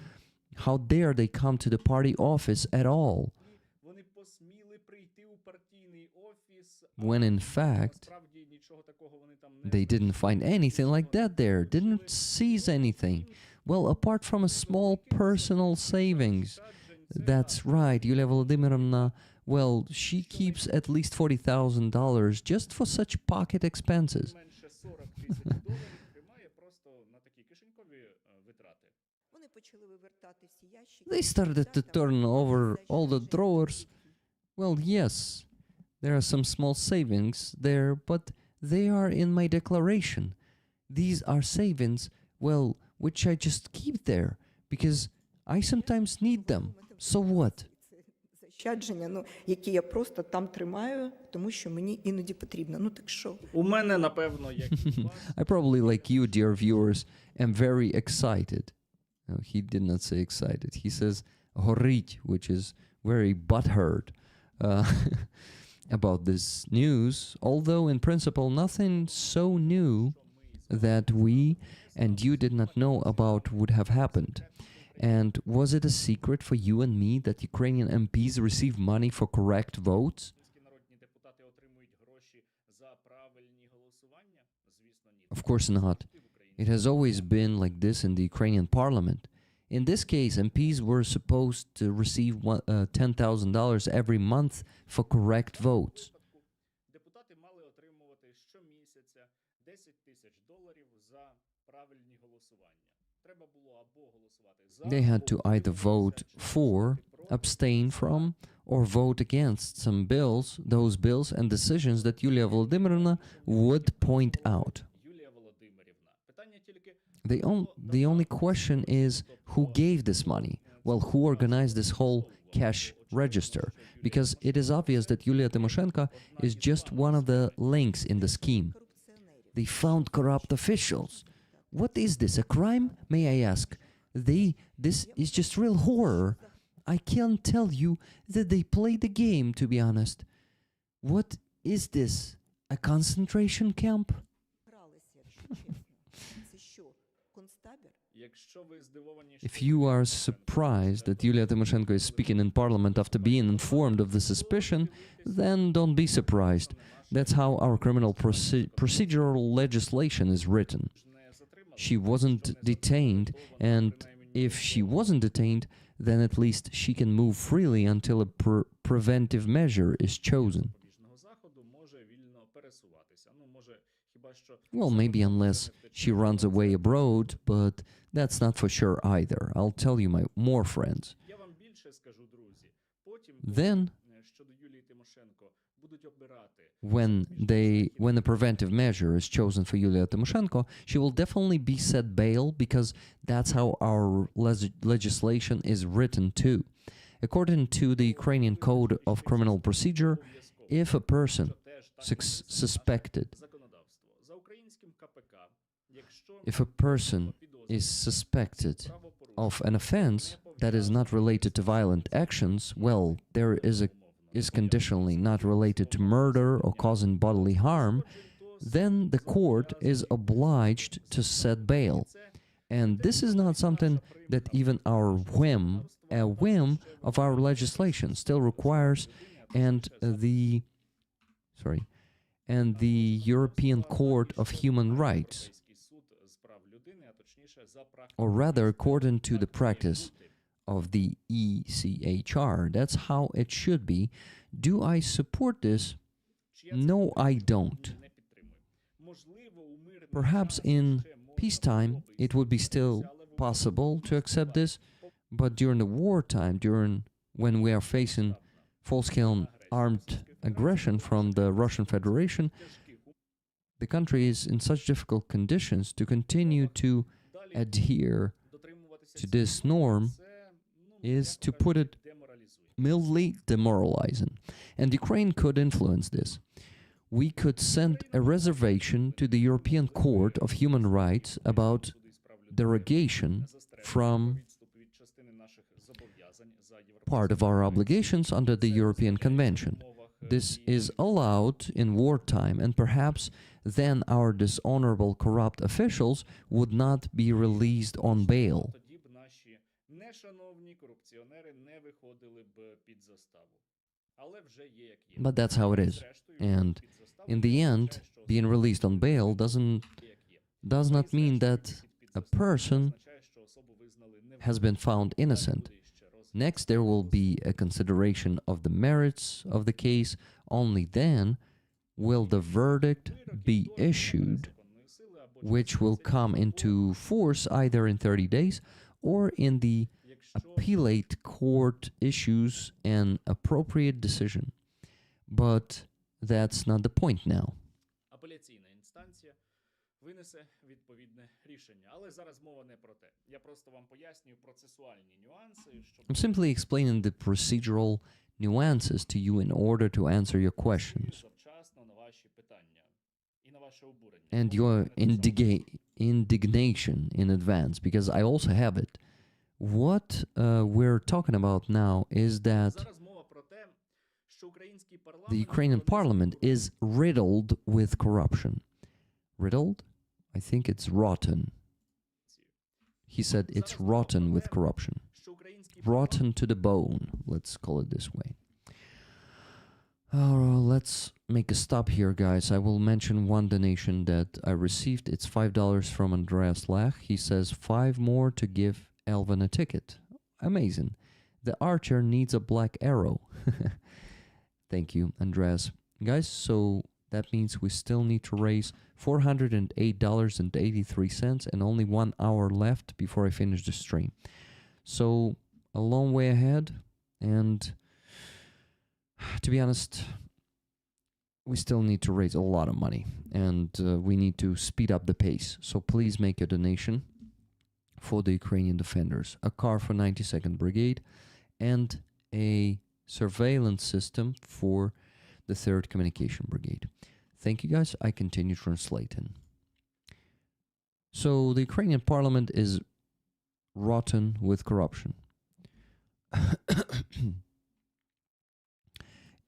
how dare they come to the party office at all, when in fact they didn't find anything like that there, didn't seize anything. Well, apart from a small personal savings. That's right, Yulia Volodymyryvna, well, she keeps at least $40,000 just for such pocket expenses. They started to turn over all the drawers. Well, yes, there are some small savings there, but they are in my declaration. These are savings, well, which I just keep there, because I sometimes need them. So what? заощадження, які я просто там тримаю, тому що мені іноді потрібно. Ну так що? У мене, напевно, як і у вас. I probably, like you, dear viewers, am very excited. No, he did not say excited. He says горить, which is very butthurt about this news, although in principle nothing so new that we and you did not know about would have happened. And was it a secret for you and me that Ukrainian MPs receive money for correct votes? Українські народні депутати отримують гроші за правильні голосування? Звісно, ні. Of course not. It has always been like this in the Ukrainian parliament. In this case, MPs were supposed to receive $10,000 every month for correct votes. Депутати мали отримувати щомісяця $10,000 за правильні голосування. Треба було або голосувати за, They had to або either vote утримуватися, for, чи проти. abstain from, or vote against some bills, those bills and decisions that Yulia Volodymyrovna would point out. Юлія Володимирівна. Питання тільки The only question is who gave this money? Well, who organized this whole cash register? Because it is obvious that Yulia Tymoshenko is just one of the links in the scheme. They found corrupt officials. What is this, a crime, may I ask? This is just real horror. I can't tell you that they played the game, to be honest. What is this, a concentration camp? Гралися, якщо чесно. Це що, концтабір? якщо ви здивовані, що If you are surprised that Yulia Tymoshenko is speaking in parliament after being informed of the suspicion, then don't be surprised. That's how our criminal procedural legislation is written. не затримали, She wasn't detained, and if she wasn't detained, then at least she can move freely until a preventive measure is chosen. запобіжного заходу може вільно пересуватися. Ну, може, хіба що Well, maybe unless she runs away abroad, but that's not for sure either. I'll tell you more friends. я вам більше скажу, друзі. Потім, Then, щодо Юлії Тимошенко, будуть обирати when a preventive measure is chosen for Yulia Tymoshenko, she will definitely be set bail because that's how our legislation is written too. According to the Ukrainian Code of Criminal Procedure, if a person suspected, законодавство. За українським КПК, якщо if a person is suspected of an offense that is not related to violent actions, well, there is conditionally not related to murder or causing bodily harm, then the court is obliged to set bail. And this is not something that even a whim of our legislation still requires, and the European Court of Human Rights, Європейський суд з прав людини, а точніше за or практикою rather according to the practice of the ECHR. That's how it should be. Do I support this? No, I don't. не підтримує. Можливо, у мирний Perhaps час in ще можна peacetime it would be still possible to accept this, but during the wartime, when we are facing full-scale armed aggression from the Russian Federation, the country is in such difficult conditions to continue to adhere дотримуватися to this norm це, ну, is, to put it деморалізує. mildly, demoralizing. And Ukraine could influence this. We could send a reservation to the European Court of Human Rights about derogation from Відступ від частини наших зобов'язань за part of our obligations under the European Convention. This is allowed in wartime, and perhaps then our dishonorable corrupt officials would not be released on bail. Тоді б наші нешановні корупціонери не виходили б під заставу. Але вже є як є. But that's how it is. Зрештою, And під заставу in the не end, означає, що being released on bail є як є. does not mean that Під a заставу person означає, що особу визнали has been found innocent. Буде ще розгляд. Next, there will be a consideration of the merits of the case. Only then will the verdict be issued, Законної сили або which will come into force either in 30 days or in the якщо appellate court issues an appropriate decision. But that's not the point now. апеляційна інстанція винесе відповідне рішення. Але зараз мова не про те. Я просто вам пояснюю процесуальні нюанси, щоб I'm simply explaining the procedural nuances to you in order to answer your questions завчасно на ваші питання і на ваше обурення. and your indignation in advance, because I also have it. What we're talking about now is that Зараз мова про те, що український the парламент Ukrainian parliament is riddled with corruption. Riddled? I think it's rotten. He said it's rotten with corruption. що український Rotten to the bone, let's call it this way. Let's make a stop here, guys. I will mention one donation that I received. It's $5 from Andreas Lach. He says 5 more to give Elvin a ticket. Amazing. The archer needs a black arrow. Thank you, Andreas. Guys, so that means we still need to raise $408.83 and only 1 hour left before I finish the stream. So, a long way ahead, and to be honest, we still need to raise a lot of money, and we need to speed up the pace. So please make a donation for the Ukrainian defenders, a car for 92nd Brigade, and a surveillance system for the 3rd Communication Brigade. Thank you, guys. I continue translating. So the Ukrainian parliament is rotten with corruption.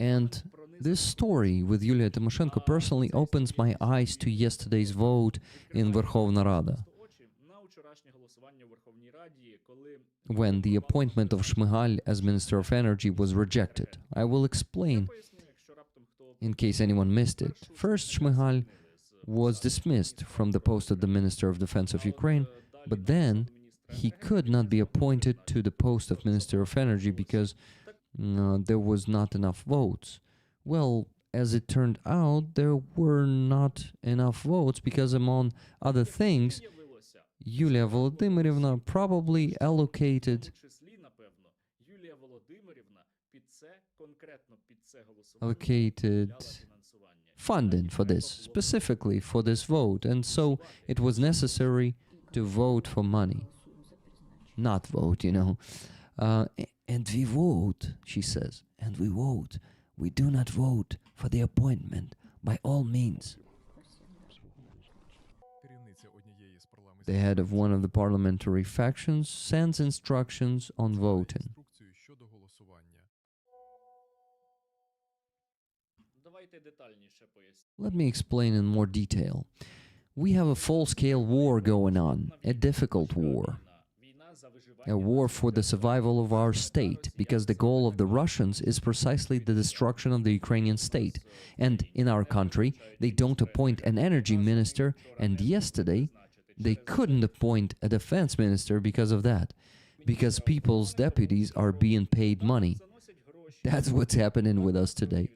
And this story with Yulia Tymoshenko personally opens my eyes to yesterday's vote in Verkhovna Rada, when the appointment of Shmyhal as Minister of Energy was rejected. I will explain in case anyone missed it. First, Shmyhal was dismissed from the post of the Minister of Defense of Ukraine, but then he could not be appointed to the post of Minister of Energy because there was not enough votes. Well, as it turned out, there were not enough votes because, among other things, Yulia Volodymyrivna probably allocated funding for this, specifically for this vote, and so it was necessary to vote for money. Not vote, you know. And we vote, she says, and we vote. We do not vote for the appointment by all means. The head of one of the parliamentary factions sends instructions on voting. Let me explain in more detail. We have a full-scale war going on, a difficult war. A war for the survival of our state, because the goal of the Russians is precisely the destruction of the Ukrainian state. And in our country, they don't appoint an energy minister, and yesterday they couldn't appoint a defense minister because of that. Because people's deputies are being paid money. That's what's happening with us today.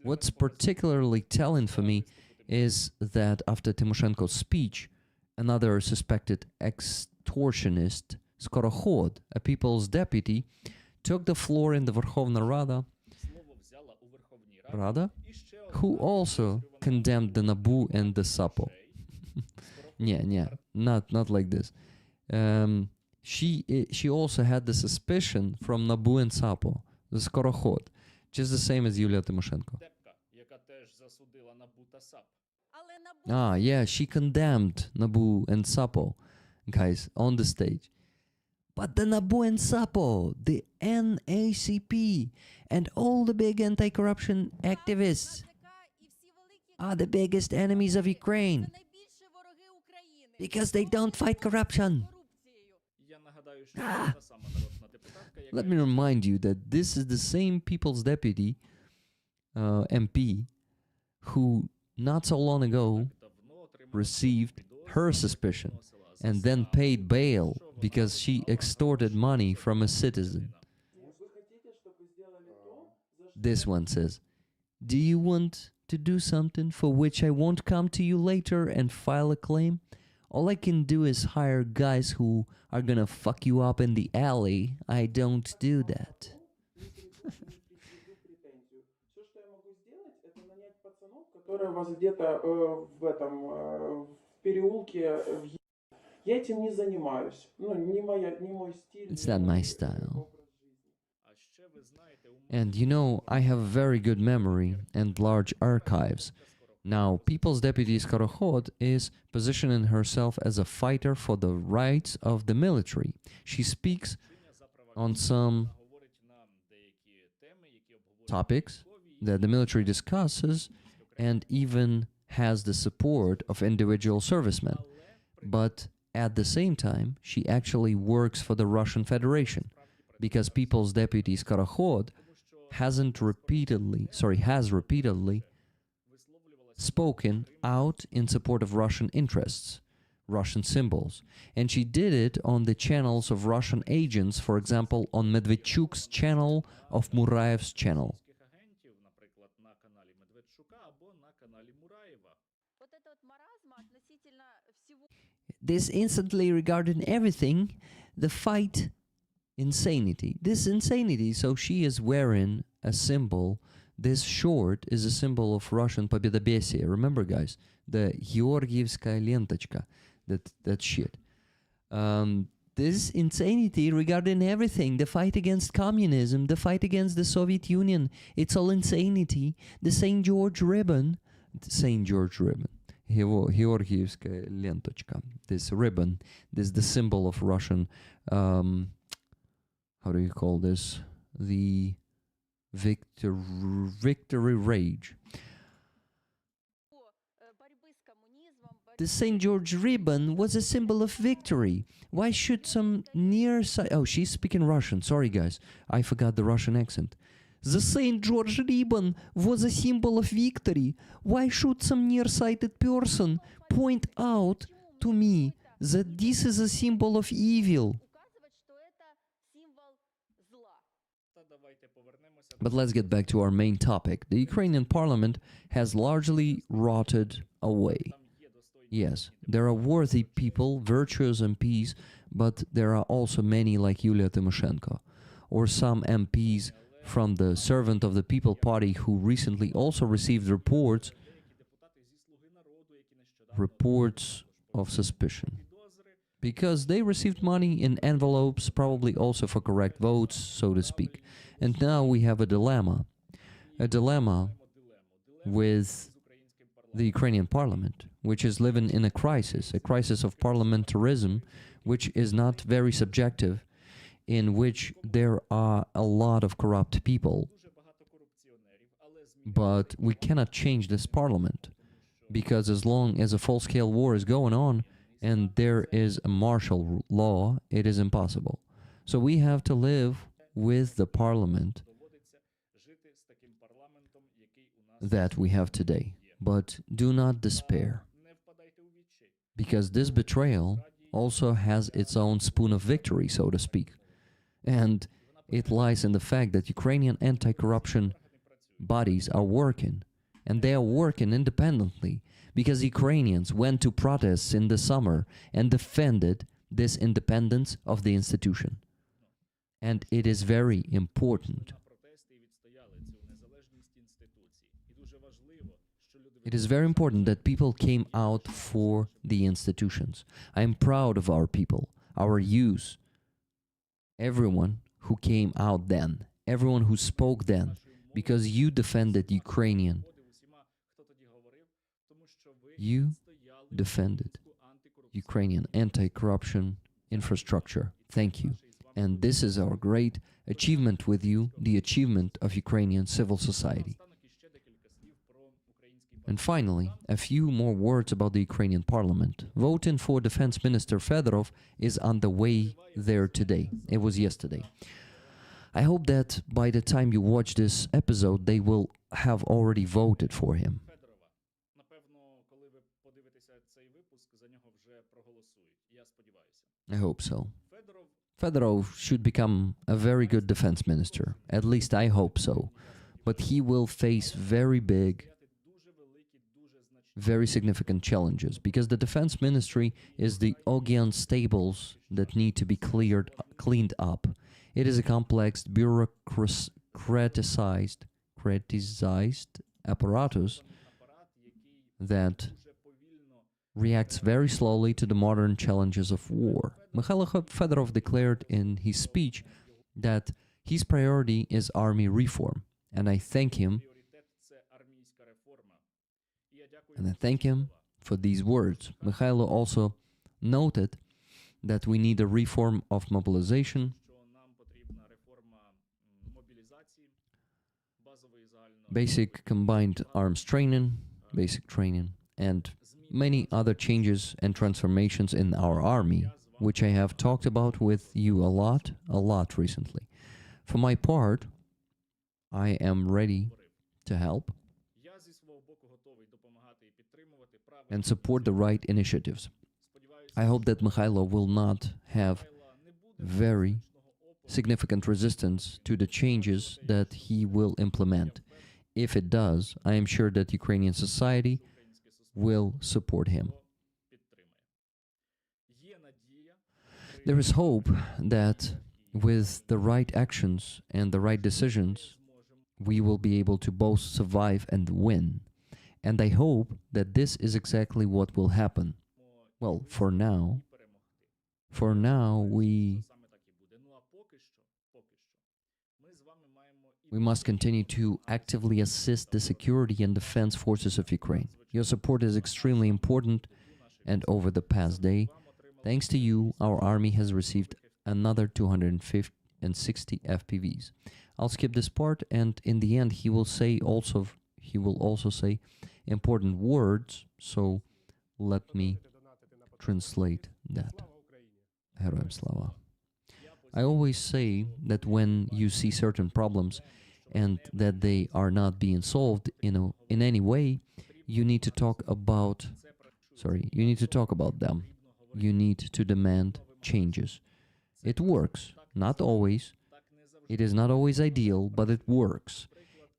What's particularly telling for me is that after Tymoshenko's speech, another suspected extortionist, Skorokhod, a people's deputy, took the floor in the Verkhovna Rada, who also condemned the NABU and the SAPO. Not like this. She also had the suspicion from NABU and SAPO, the Skorokhod, just the same as Yulia Tymoshenko. Yeah, she condemned NABU and SAPO, guys, on the stage. But the NABU and SAPO, the NACP, and all the big anti-corruption activists are the biggest enemies of Ukraine because they don't fight corruption. Let me remind you that this is the same People's Deputy, MP, who not so long ago received her suspicion and then paid bail because she extorted money from a citizen. This one says, "Do you want to do something for which I won't come to you later and file a claim? All I can do is hire guys who are gonna fuck you up in the alley. I don't do that." Которые вас где-то в этом в переулке. Я этим не занимаюсь. Ну, не мой стиль. It's not my style. And you know, I have very good memory and large archives. Now, People's Deputy Skorokhod is positioning herself as a fighter for the rights of the military. She speaks on some topics that the military discusses and even has the support of individual servicemen. But at the same time, she actually works for the Russian Federation, because People's Deputy Skorokhod has repeatedly spoken out in support of Russian interests, Russian symbols. And she did it on the channels of Russian agents, for example, on Medvedchuk's channel, of Muraev's channel. Російських агентів, наприклад, на каналі Медведчука або на каналі Мураєва. Вот это вот маразм относительно всего. This instantly regarding everything, the fight insanity. This insanity, so she is wearing a symbol. This short is a symbol of Russian Pobedobesие. Remember, guys, the Georgievskaya lentочка, that shit. This insanity regarding everything, the fight against communism, the fight against the Soviet Union, it's all insanity. The St. George ribbon, Georgievskaya lentочка, this ribbon, this is the symbol of Russian, how do you call this? The victory rage. Борьбы с коммунизмом, The St. George ribbon was a symbol of victory. Why should some nearsighted... Oh, she's speaking Russian. Sorry, guys. I forgot the Russian accent. The St. George ribbon was a symbol of victory. Why should some nearsighted person point out to me that this is a symbol of evil? указывать, что это символ зла. Та давайте повернемося But let's get back to our main topic. The Ukrainian parliament has largely rotted away. там є достойні Yes, there are worthy people, virtuous MPs, but there are also many like Yulia Tymoshenko, or some MPs from the Servant of the People party who recently also received reports деякі депутати зі Слуги народу, які нещодавно of suspicion. підозри. Because they received money in envelopes, probably also for correct votes, so to speak. And now we have a dilemma with З українським парламентом. the Ukrainian parliament, which is living in a crisis of parliamentarism, which is not very subjective, in which there are a lot of corrupt people. Дуже багато корупціонерів, але змінити But we cannot change this parliament, because as long as a full-scale war is going on and there is a martial law, it is impossible. So we have to live with the parliament доводиться жити з таким парламентом, який у нас that we have today. But do not despair, не впадайте у відчай. because this betrayal also has its own spoon of victory, so to speak. And it lies in the fact that Ukrainian anti-corruption bodies are working, and they are working independently, because Ukrainians went to protests in the summer and defended this independence of the institution. And it is very important. На протести і відстояли цю незалежність інституції. І дуже важливо, що люди It is very important that people came out for the institutions. I am proud of our people, our youth, everyone who came out then, everyone who spoke then, because you defended Ukrainian. виходив усіма, хто тоді говорив, тому що ви You відстояли defended антикорупційну Ukrainian anti-corruption infrastructure. Thank you. And this is our great achievement with you, the achievement of Ukrainian civil society. Наостанок іще декілька слів про український And finally, a few more words about the Ukrainian parliament. Voting for Defense Minister Fedorov is on the way there today. It was yesterday. I hope that by the time you watch this episode, they will have already voted for him. Федорова. Напевно, коли ви подивитеся цей випуск, за нього вже проголосують. Я сподіваюся. I hope so. Федоров Fedorov should become a very good defense minister. At least I hope so. But he will face very big, взяти дуже великі, дуже значні very significant challenges, because the defense ministry is the Ogian stables that need to be cleaned up. It is a complex, bureaucratized apparatus апарат, який that дуже повільно reacts very slowly to the modern challenges of war. Mikhail Fedorov declared in his speech that his priority is army reform, and I thank him, пріоритет це армійська реформа. І я дякую and I за ці thank him слова. for these words. Mikhailo also noted that we need a reform of mobilization, Що нам потрібна реформа мобілізації, базової загальної basic combined arms training, basic training, and many other changes and transformations in our army, which I have talked about with you a lot recently. For my part, I am ready to help Я зі свого боку готовий допомагати і підтримувати правильні and support the right initiatives. Сподіваюся, I hope that Mikhailo will not have Михайла не буде very фізичного опору. significant resistance to the changes that he will implement. If it does, I am sure that Ukrainian society Українське суспільство will support him. його підтримає. Є надія, There is hope that with the right actions and the right decisions, we will be able to both survive and win. And I hope that this is exactly what will happen. Well, for now, we саме так і буде. Ну а поки що, ми з вами маємо і we must continue to actively assist the security and defense forces of Ukraine. Your support is extremely important, and over the past day, thanks to you, our army has received another 260 FPVs. I'll skip this part, and in the end, he will also say important words, so let me translate that. Героям слава. I always say that when you see certain problems and that they are not being solved in any way, you need to talk about them. You need to demand changes. It works, not always. It is not always ideal, but it works.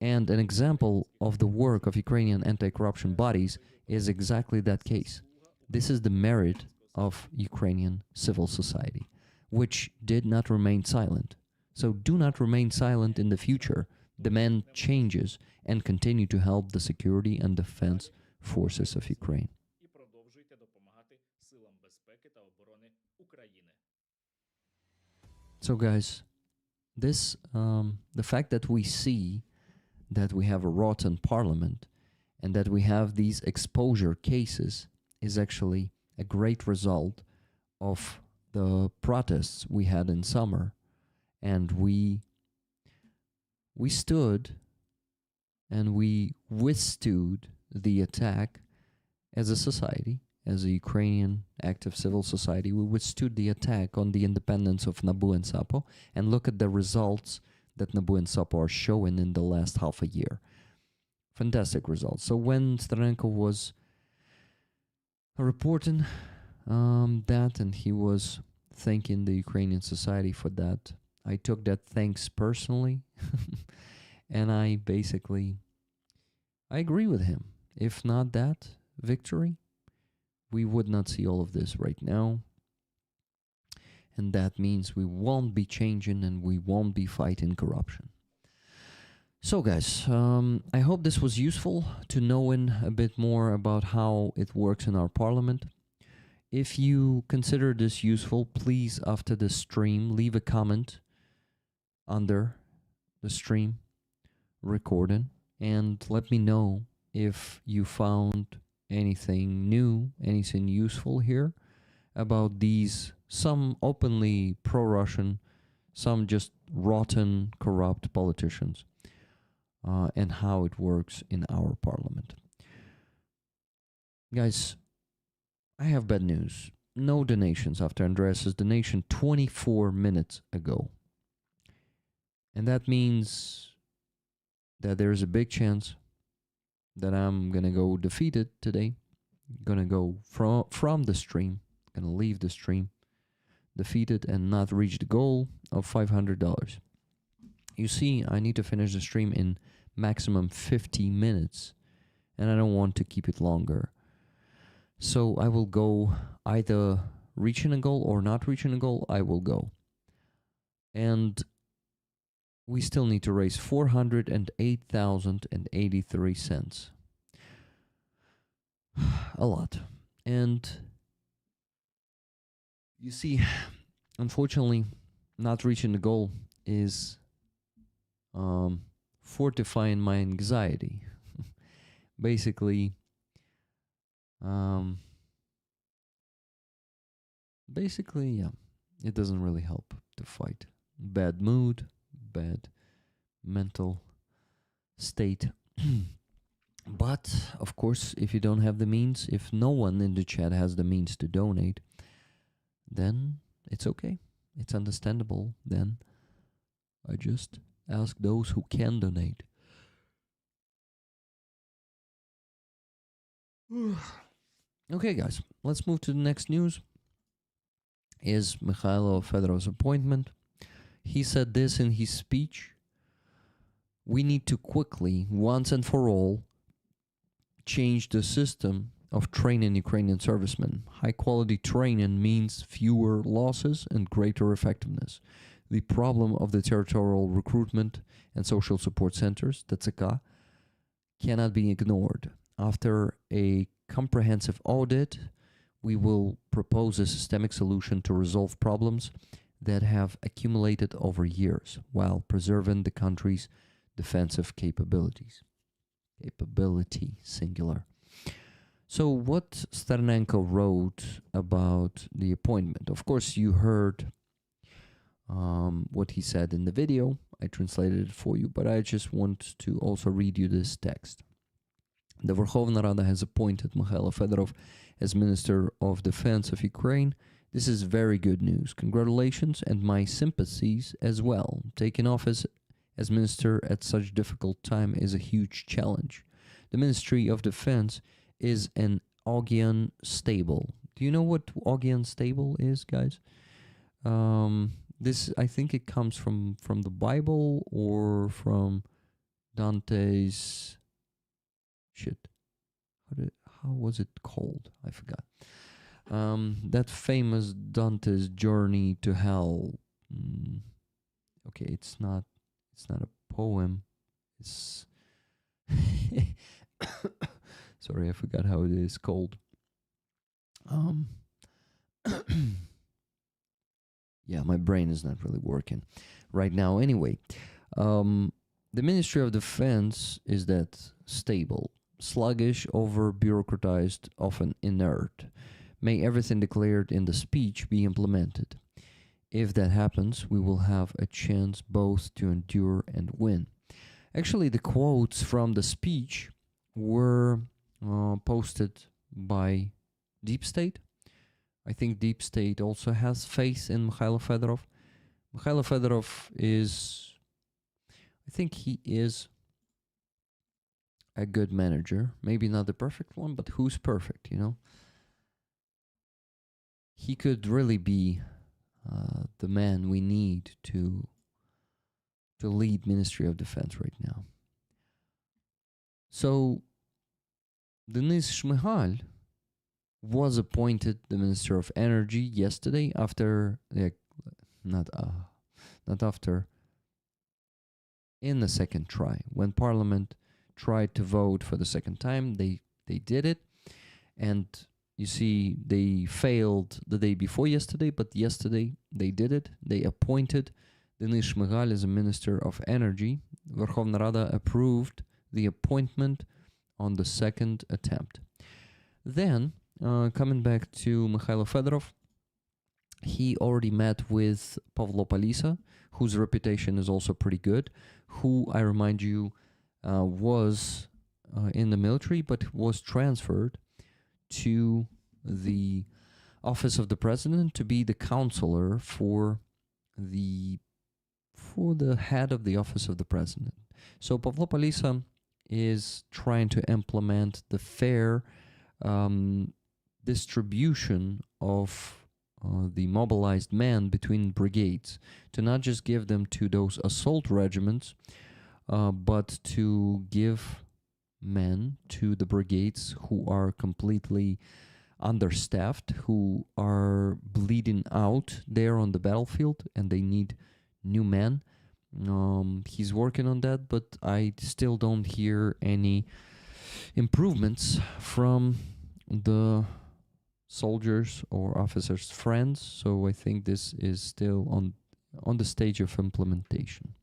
And an example of the work of Ukrainian anti-corruption bodies is exactly that case. This is the merit of Ukrainian civil society, which did not remain silent. So do not remain silent in the future. Demand changes and continue to help the security and defense forces of Ukraine. і продовжуйте допомагати силам безпеки та оборони України. So guys, the fact that we see that we have a rotten parliament and that we have these exposure cases is actually a great result of the protests we had in summer, and we stood and we withstood the attack as a society, as a Ukrainian active civil society. We withstood the attack on the independence of Nabu and Sapo, and look at the results that Nabu and Sapo are showing in the last half a year. Fantastic results. So when Starenko was reporting that, and he was thanking the Ukrainian society for that, I took that thanks personally, and I agree with him. If not that victory, we would not see all of this right now. And that means we won't be changing and we won't be fighting corruption. So guys, I hope this was useful to knowing a bit more about how it works in our parliament. If you consider this useful, please, after the stream, leave a comment under the stream recording and let me know if you found anything new, anything useful here about these, some openly pro-Russian, some just rotten, corrupt politicians, and how it works in our parliament. Guys, I have bad news. No donations after Andreas's donation 24 minutes ago. And that means that there's a big chance that I'm gonna go defeated today. Gonna go from the stream, gonna leave the stream defeated and not reach the goal of $500. You see, I need to finish the stream in maximum 50 minutes, and I don't want to keep it longer. So I will go either reaching a goal or not reaching a goal, I will go. And we still need to raise 408,083 cents. A lot. And you see, unfortunately, not reaching the goal is fortifying my anxiety. Basically, yeah, it doesn't really help to fight. Bad mood, bad mental state. But of course, if you don't have the means, if no one in the chat has the means to donate, then it's okay. It's understandable. Then I just ask those who can donate. Okay, guys, let's move to the next news. Is Mikhailo Fedorov's appointment. He said this in his speech. We need to quickly, once and for all, change the system of training Ukrainian servicemen. High quality training means fewer losses and greater effectiveness. The problem of the territorial recruitment and social support centers, TCK, cannot be ignored. After a comprehensive audit, we will propose a systemic solution to resolve problems that have accumulated over years while preserving the country's defensive capabilities. Capability, singular. So what Sternenko wrote about the appointment. Of course, you heard what he said in the video. I translated it for you, but I just want to also read you this text. The Verkhovna Rada has appointed Mikhailo Fedorov as Minister of Defense of Ukraine. This is very good news. Congratulations and my sympathies as well. Taking office as minister at such difficult time is a huge challenge. The Ministry of Defense is an Augean stable. Do you know what Augean stable is, guys? This, I think it comes from the Bible or from Dante's... How was it called? I forgot. That famous Dante's journey to hell. Okay, it's not a poem. It's sorry, I forgot how it is called. Yeah, my brain is not really working right now. Anyway, the Ministry of Defense is that stable, sluggish, over-bureaucratized, often inert. May everything declared in the speech be implemented. If that happens, we will have a chance both to endure and win. Actually, the quotes from the speech were posted by Deep State. I think Deep State also has faith in Mikhailo Fedorov. Mikhailo Fedorov is, I think he is a good manager. Maybe not the perfect one, but who's perfect, you know? He could really be the man we need to lead Ministry of Defense right now. So, Denis Shmyhal was appointed the Minister of Energy yesterday after, not after, in the second try. When Parliament tried to vote for the second time, they did it. And you see, they failed the day before yesterday, but yesterday they did it. They appointed Denis Shmyhal as a Minister of Energy. Verkhovna Rada approved the appointment on the second attempt. Then, coming back to Mikhailo Fedorov, he already met with Pavlo Palisa, whose reputation is also pretty good, who, I remind you, was in the military, but was transferred to the office of the president to be the counselor for the head of the office of the president. So Pavlo Palisa is trying to implement the fair distribution of the mobilized men between brigades, to not just give them to those assault regiments, but to give men to the brigades who are completely understaffed, who are bleeding out there on the battlefield, and they need new men. He's working on that, but I still don't hear any improvements from the soldiers or officers' friends, so I think this is still on the stage of implementation.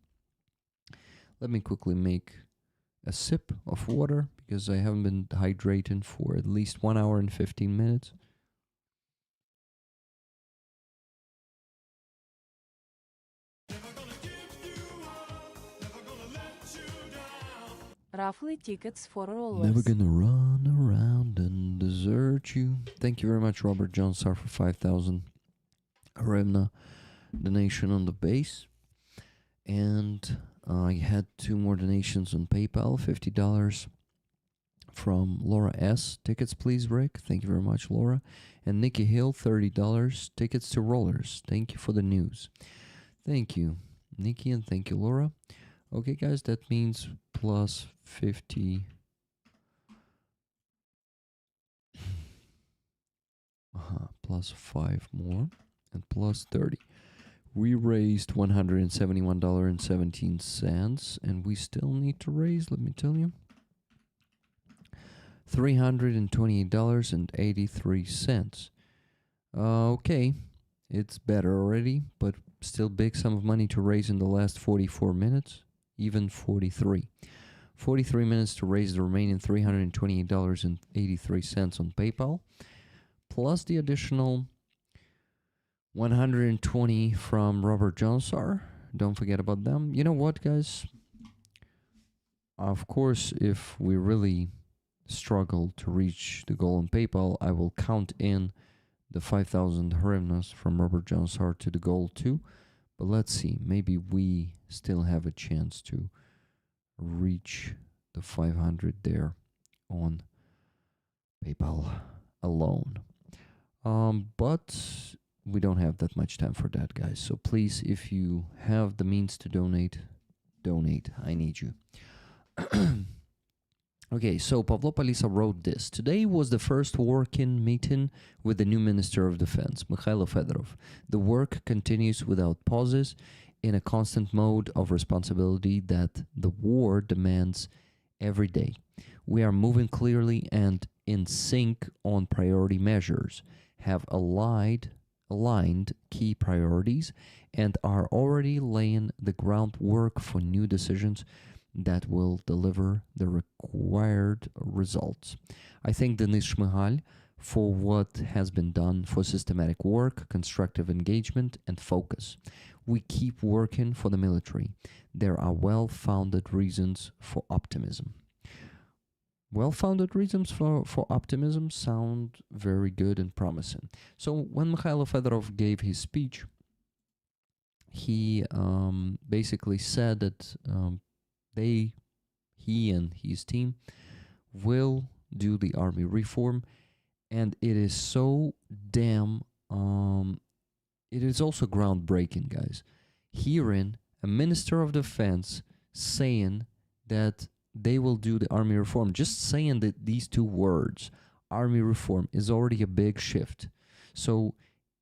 Let me quickly make a sip of water because I haven't been hydrating for at least 1 hour and 15 minutes. Roughly tickets for Never rollers. gonna run around and desert you. Thank you very much, Robert Johnsar, for 5,000 hryvnia donation on the base. And I had 2 more donations on PayPal, $50 from Laura S. Tickets, please, Rick. Thank you very much, Laura. And Nikki Hill, $30. Tickets to Rollers. Thank you for the news. Thank you, Nikki, and thank you, Laura. Okay, guys, that means plus 50. Plus 5 more and plus 30. We raised $171.17, and we still need to raise, let me tell you, $328.83. Okay, it's better already, but still big sum of money to raise in the last 44 minutes, even 43. 43 minutes to raise the remaining $328.83 on PayPal, plus the additional 120 from Robert Johnsar. Don't forget about them. You know what, guys? Of course, if we really struggle to reach the goal on PayPal, I will count in the 5,000 hryvnias from Robert Johnsar to the goal too. But let's see. Maybe we still have a chance to reach the 500 there on PayPal alone. But we don't have that much time for that, guys. So please, if you have the means to donate, donate. I need you. Okay, so Pavlo Palisa wrote this. Today was the first working meeting with the new Minister of Defense, Mikhailo Fedorov. The work continues without pauses in a constant mode of responsibility that the war demands every day. We are moving clearly and in sync on priority measures, have aligned key priorities, and are already laying the groundwork for new decisions that will deliver the required results. I thank Denis Shmyhal for what has been done for systematic work, constructive engagement, and focus. We keep working for the military. There are well-founded reasons for optimism. Well-founded reasons for optimism sound very good and promising. So when Mikhailo Fedorov gave his speech, he basically said that he and his team will do the army reform, and it is so damn, it is also groundbreaking, guys. Hearing a Minister of Defense saying that they will do the army reform, just saying that these 2 words, army reform, is already a big shift. So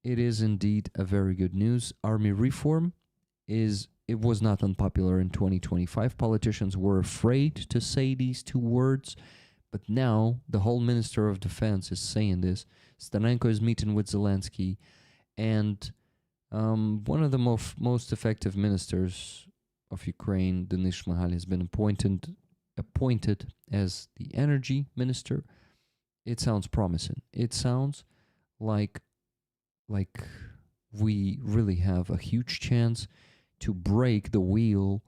it is indeed a very good news. Army reform it was not unpopular in 2025. Politicians were afraid to say these 2 words, but now the whole Minister of Defense is saying this. Stirnenko is meeting with Zelensky, and one of the most effective ministers of Ukraine, Denis Shmyhal, has been appointed as the energy minister. It sounds promising. It sounds like we really have a huge chance to break the wheel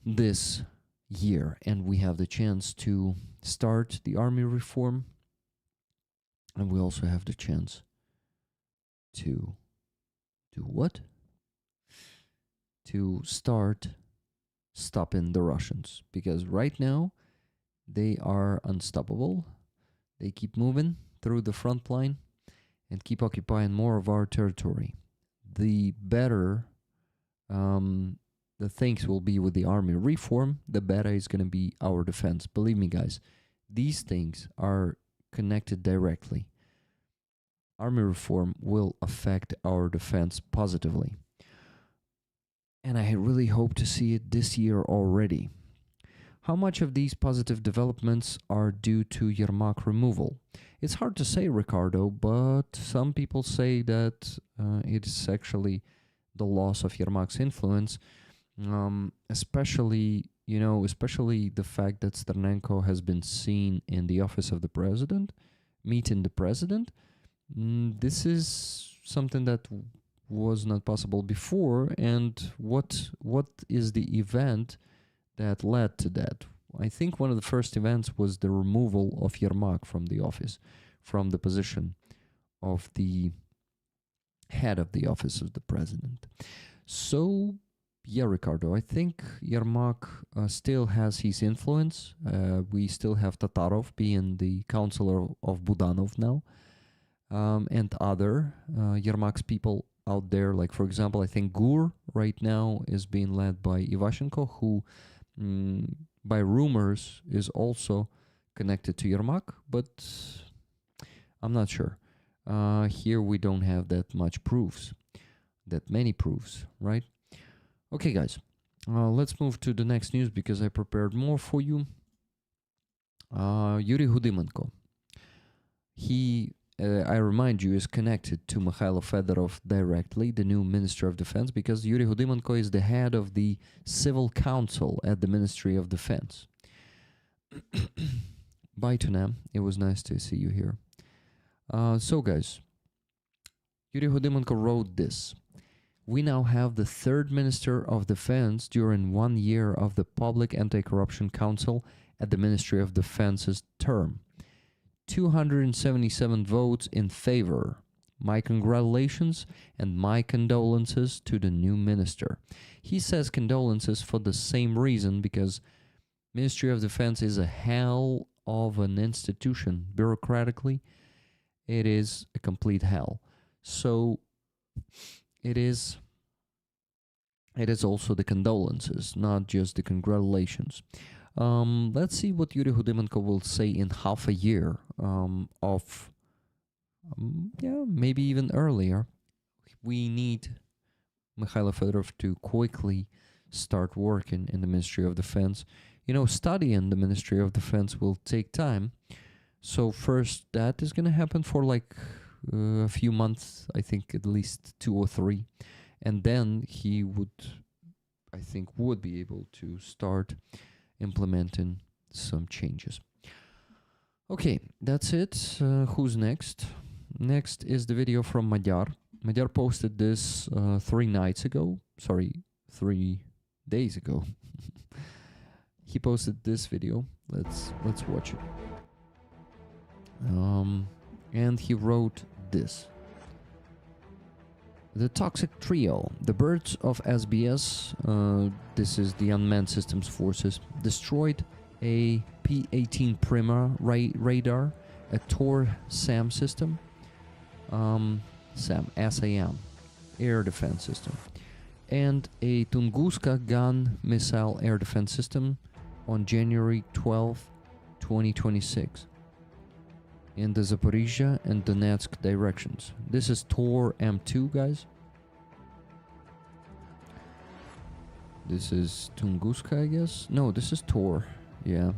this year, and we have the chance to start the army reform, and we also have the chance to do what? To start stopping the Russians, because right now they are unstoppable. They keep moving through the front line and keep occupying more of our territory. The better the things will be with the army reform, the better is going to be our defense. Believe me, guys, these things are connected directly. Army reform will affect our defense positively. And I really hope to see it this year already. How much of these positive developments are due to Yermak removal? It's hard to say, Ricardo, but some people say that it is actually the loss of Yermak's influence, especially the fact that Stirnenko has been seen in the office of the president, meeting the president. This is something that was not possible before, and what is the event that led to that? I think one of the first events was the removal of Yermak from the office, from the position of the head of the office of the president. So, yeah, Ricardo, I think Yermak still has his influence. We still have Tatarov being the counselor of Budanov now, and other Yermak's people out there. Like, for example, I think Gur right now is being led by Ivashenko, who, by rumors, is also connected to Yermak, but I'm not sure. Here we don't have that many proofs, right? Okay, guys, let's move to the next news because I prepared more for you. Yuri Hudimenko. He, I remind you, is connected to Mikhailo Fedorov directly, the new Minister of Defense, because Yuri Hudimenko is the head of the Civil Council at the Ministry of Defense. Bye, Tunam. It was nice to see you here. So, guys, Yuri Hudimenko wrote this. We now have the third Minister of Defense during 1 year of the Public Anti-Corruption Council at the Ministry of Defense's term. 277 votes in favor. My congratulations and my condolences to the new minister. He says condolences for the same reason, because Ministry of Defense is a hell of an institution. Bureaucratically, it is a complete hell. So it is also the condolences, not just the congratulations. Let's see what Yuri Hudimenko will say in half a year maybe even earlier. We need Mikhailo Fedorov to quickly start working in the Ministry of Defense. You know, studying the Ministry of Defense will take time. So first, that is going to happen for like a few months, I think at least 2 or 3. And then he would be able to start implementing some changes. Okay, that's it. Who's next? Next is the video from Madjar. Madjar posted this 3 days ago. He posted this video. Let's watch it. And he wrote this. The Toxic Trio, the birds of SBS, this is the Unmanned Systems Forces, destroyed a P-18 Prima radar, a Tor SAM system, SAM, air defense system, and a Tunguska gun missile air defense system on January 12, 2026. In the Zaporizhia and Donetsk directions. This is Tor M2, guys. This is Tunguska, I guess. No, this is Tor. Yeah.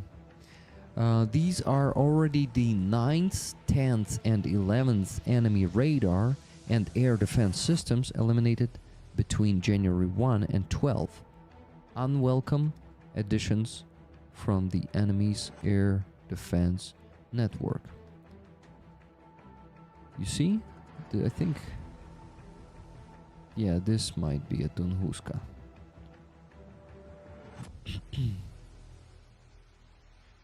These are already the 9th, 10th, and 11th enemy radar and air defense systems eliminated between January 1 and 12. Unwelcome additions from the enemy's air defense network. You see? I think... yeah, this might be a Tunguska.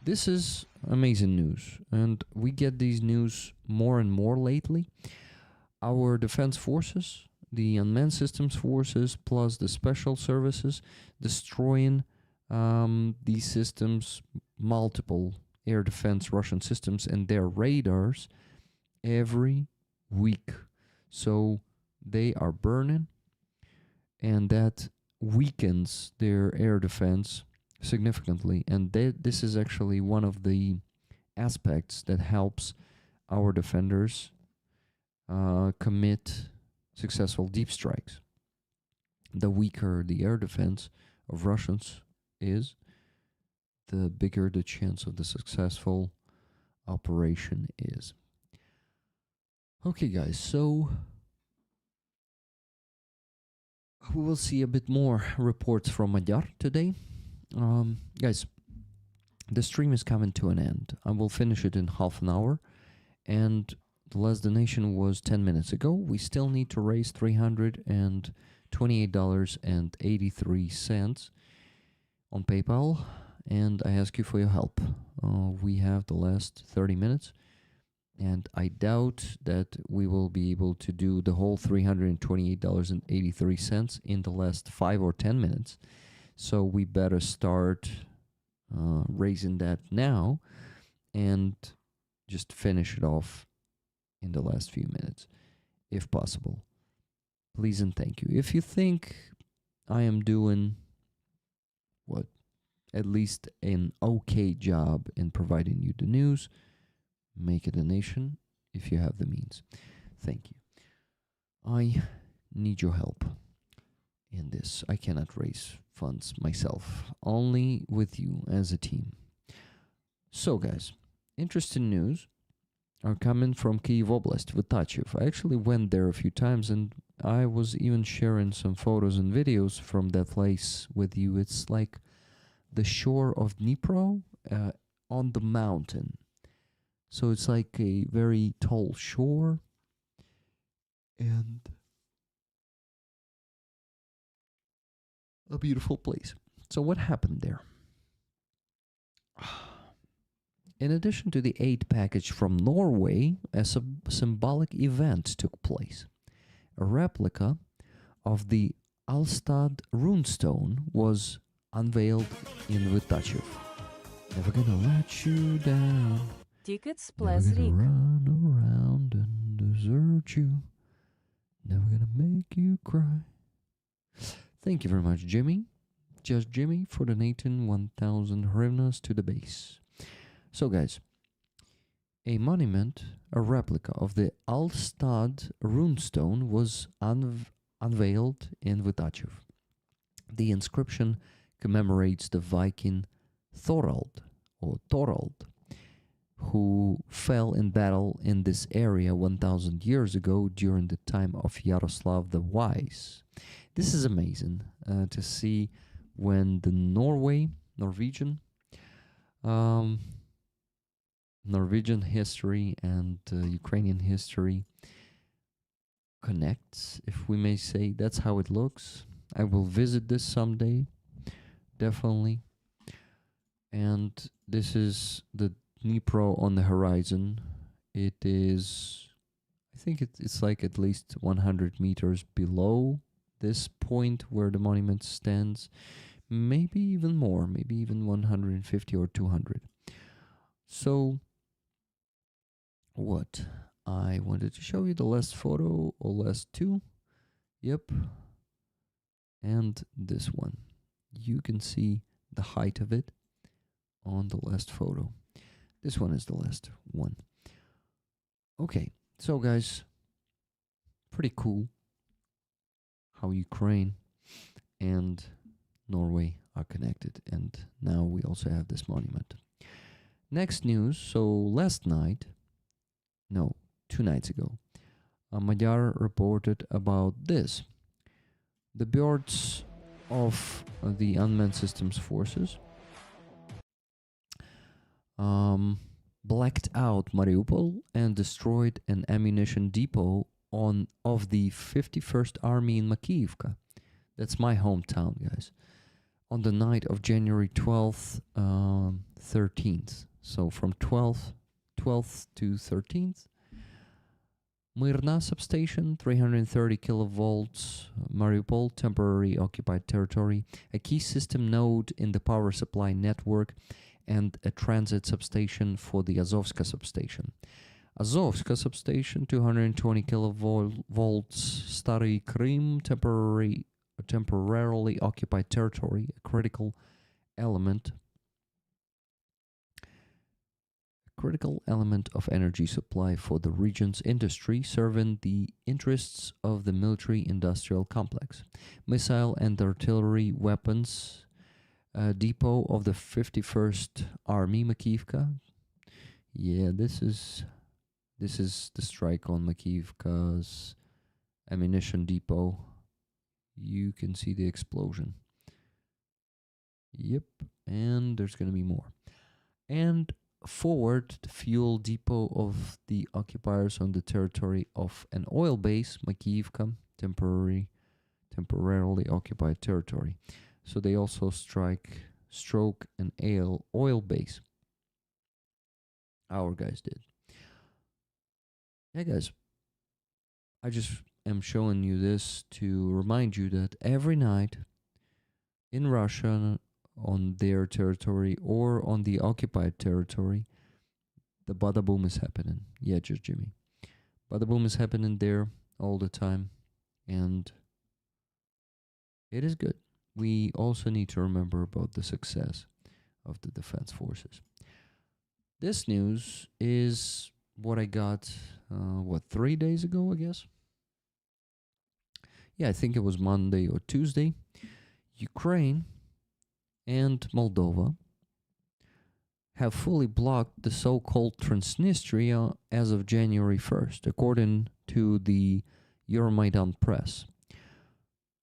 This is amazing news, and we get these news more and more lately. Our defense forces, the unmanned systems forces, plus the special services, destroying these systems, multiple air defense Russian systems and their radars every week. So they are burning, and that weakens their air defense significantly. And this is actually one of the aspects that helps our defenders commit successful deep strikes. The weaker the air defense of Russians is, the bigger the chance of the successful operation is. Okay, guys, so we will see a bit more reports from Madjar today. Guys, the stream is coming to an end. I will finish it in half an hour, and the last donation was 10 minutes ago. We still need to raise $328.83 on PayPal. and I ask you for your help. We have the last 30 minutes, and I doubt that we will be able to do the whole $328.83 in the last 5 or 10 minutes. So we better start raising that now and just finish it off in the last few minutes, if possible. Please and thank you. If you think I am doing at least an okay job in providing you the news, make a donation if you have the means. Thank you. I need your help in this. I cannot raise funds myself, only with you as a team. So guys, interesting news are coming from Kyiv Oblast, Vytachev. I actually went there a few times, and I was even sharing some photos and videos from that place with you. It's like the shore of Dnipro on the mountain. So it's like a very tall shore, and a beautiful place. So what happened there? In addition to the aid package from Norway, a symbolic event took place. A replica of the Alstad runestone was unveiled in Vytachev. Never gonna let you down. Tickets Never plus gonna Rick. run around and desert you. Never gonna make you cry. Thank you very much, Jimmy. Just Jimmy for donating 1,000 hryvnias to the base. So guys, a monument, a replica of the Alstad runestone was unveiled in Vytachev. The inscription commemorates the Viking Thorald, who fell in battle in this area 1,000 years ago during the time of Yaroslav the Wise. This is amazing to see when the Norwegian history and Ukrainian history connects, if we may say. That's how it looks. I will visit this someday, definitely. And this is the Dnipro on the horizon. It is, I think it's like at least 100 meters below this point where the monument stands. Maybe even more, maybe even 150 or 200. So, what? I wanted to show you the last photo, or last two. Yep. And this one. You can see the height of it on the last photo. This one is the last one. Okay, so guys, pretty cool how Ukraine and Norway are connected, and now we also have this monument. Next news, so last night, no, 2 nights ago, Magyar reported about this. The birds of the unmanned systems forces blacked out Mariupol and destroyed an ammunition depot of the 51st Army in Makivka. That's my hometown, guys. On the night of January 12th, 13th. So from 12th to 13th. Myrna substation, 330 kilovolts, Mariupol, temporary occupied territory, a key system node in the power supply network, and a transit substation for the Azovska substation. Azovska substation, 220 kilovolts, Stary Krim, temporarily occupied territory, a critical element of energy supply for the region's industry, serving the interests of the military-industrial complex. Missile and artillery weapons depot of the 51st Army, Makivka. Yeah, this is the strike on Makivka's ammunition depot. You can see the explosion. Yep, and there's gonna be more. And forward, the fuel depot of the occupiers on the territory of an oil base, Makivka, temporarily occupied territory. So they also strike stroke an oil base. Our guys did. Yeah, guys, I just am showing you this to remind you that every night in Russia, on their territory or on the occupied territory, the bada boom is happening. Yeah, just Jimmy. Bada boom is happening there all the time, and it is good. We also need to remember about the success of the defense forces. This news is what I got, 3 days ago, I guess? Yeah, I think it was Monday or Tuesday. Ukraine and Moldova have fully blocked the so-called Transnistria as of January 1st, according to the Euromaidan press.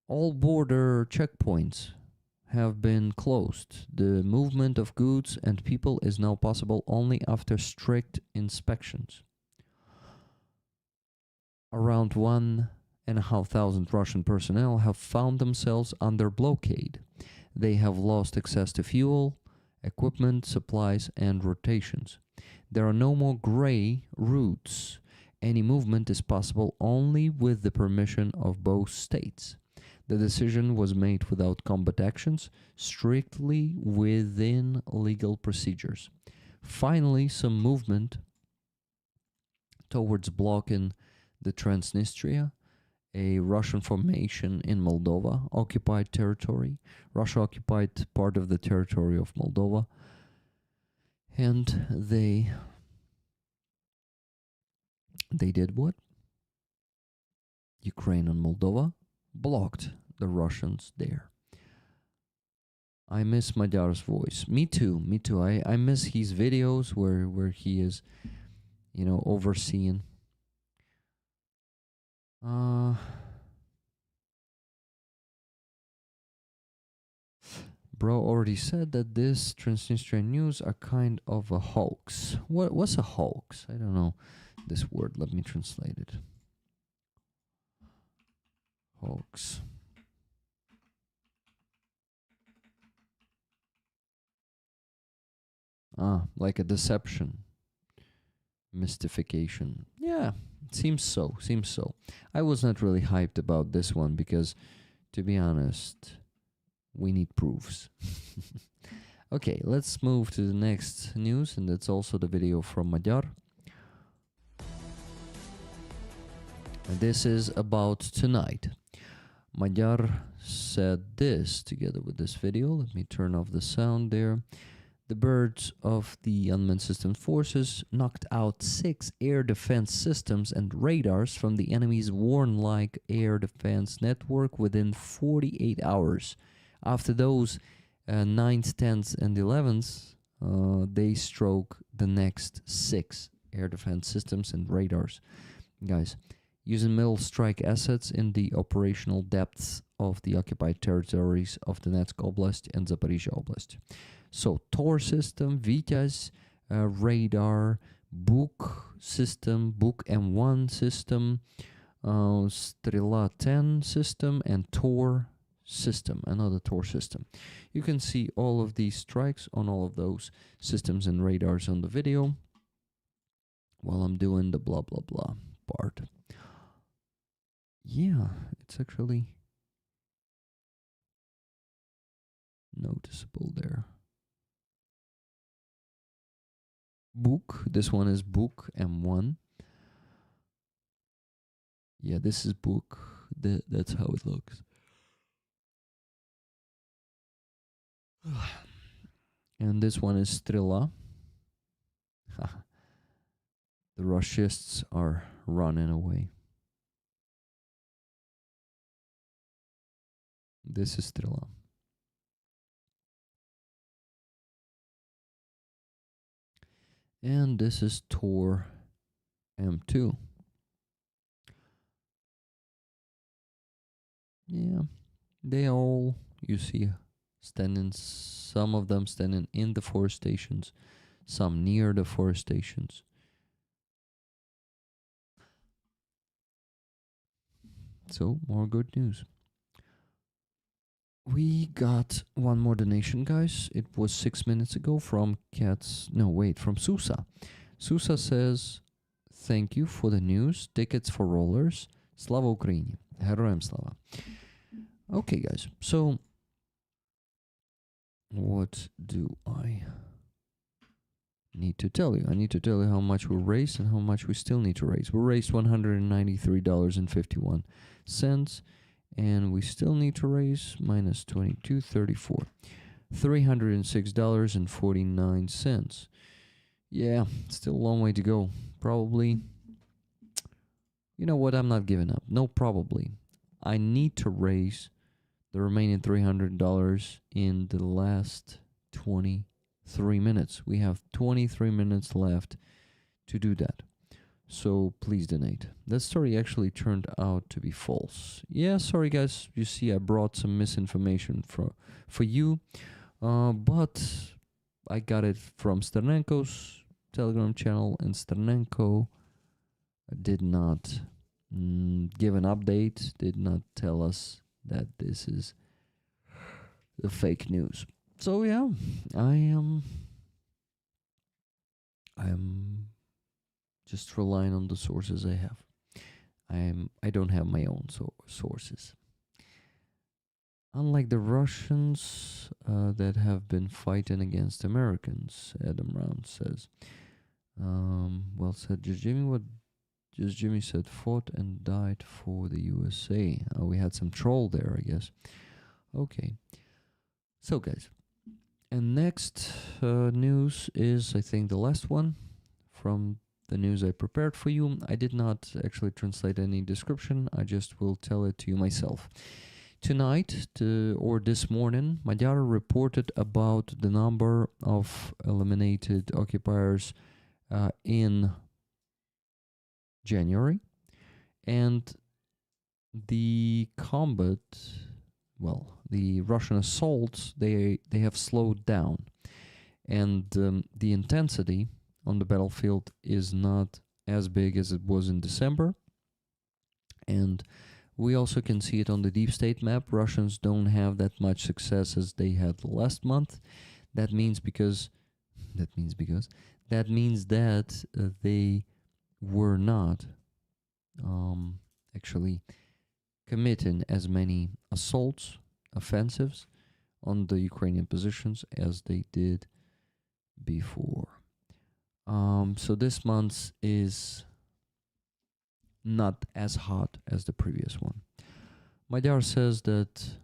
All border checkpoints have been closed. The movement of goods and people is now possible only after strict inspections. Around 1,500 Russian personnel have found themselves under blockade. They have lost access to fuel, equipment, supplies, and rotations. There are no more gray routes. Any movement is possible only with the permission of both states. The decision was made without combat actions, strictly within legal procedures. Finally, some movement towards blocking the Transnistria, a Russian formation in Moldova, occupied territory. Russia occupied part of the territory of Moldova, and they did what? Ukraine and Moldova blocked the Russians there. I miss Madyar's voice. Me too. I miss his videos where he is, overseeing. Bro already said that this Transnistrian news are kind of a hoax. What's a hoax? I don't know this word. Let me translate it. Hoax. Like a deception. Mystification. Yeah, seems so. I was not really hyped about this one because, to be honest, we need proofs. Okay, let's move to the next news, and that's also the video from Madyar. And this is about tonight. Madyar said this together with this video. Let me turn off the sound there. The birds of the unmanned system forces knocked out 6 air defense systems and radars from the enemy's Warn-like air defense network within 48 hours. After those 9s, 10s, and 11s, they struck the next 6 air defense systems and radars. Guys, using middle strike assets in the operational depths of the occupied territories of Donetsk Oblast and Zaporizhia Oblast. So, Tor system, Vityaz radar, Buk system, Buk M1 system, Strela 10 system, and Tor system, another Tor system. You can see all of these strikes on all of those systems and radars on the video while I'm doing the blah blah blah part. Yeah, it's actually noticeable there. Buk, this one is Buk M1. Yeah, this is Buk. That's how it looks. And this one is Strela. The Russists are running away. This is Strela. And this is Tor M2. Yeah, they all, you see, standing, some of them standing in the forest stations, some near the forest stations. So, more good news. We got one more donation, guys. It was 6 minutes ago from from Susa. Susa says, thank you for the news. Tickets for rollers. Slava Ukraini. Героям слава. Okay, guys. So, what do I need to tell you? I need to tell you how much we raised and how much we still need to raise. We raised $193.51, and we still need to raise minus $22.34, $306.49. Yeah, still a long way to go. Probably. You know what? I'm not giving up. No, probably. I need to raise the remaining $300 in the last 23 minutes. We have 23 minutes left to do that. So please donate. That story actually turned out to be false. Yeah, sorry guys. You see, I brought some misinformation for you. But I got it from Sternenko's Telegram channel, and Sternenko did not give an update, did not tell us that this is the fake news. So yeah, I am just relying on the sources I have. I don't have my own sources. Unlike the Russians that have been fighting against Americans, Adam Round says. Well said, Just Jimmy. Just Jimmy said fought and died for the USA. We had some troll there, I guess. Okay. So, guys. And next news is, I think, the last one from the news I prepared for you. I did not actually translate any description. I just will tell it to you myself. Tonight, or this morning, Magyar reported about the number of eliminated occupiers in January, and the the Russian assaults, they have slowed down, and the intensity on the battlefield is not as big as it was in December. And we also can see it on the deep state map. Russians don't have that much success as they had last month. That means that they were not actually committing as many offensives on the Ukrainian positions as they did before. So this month is not as hot as the previous one. Magyar says that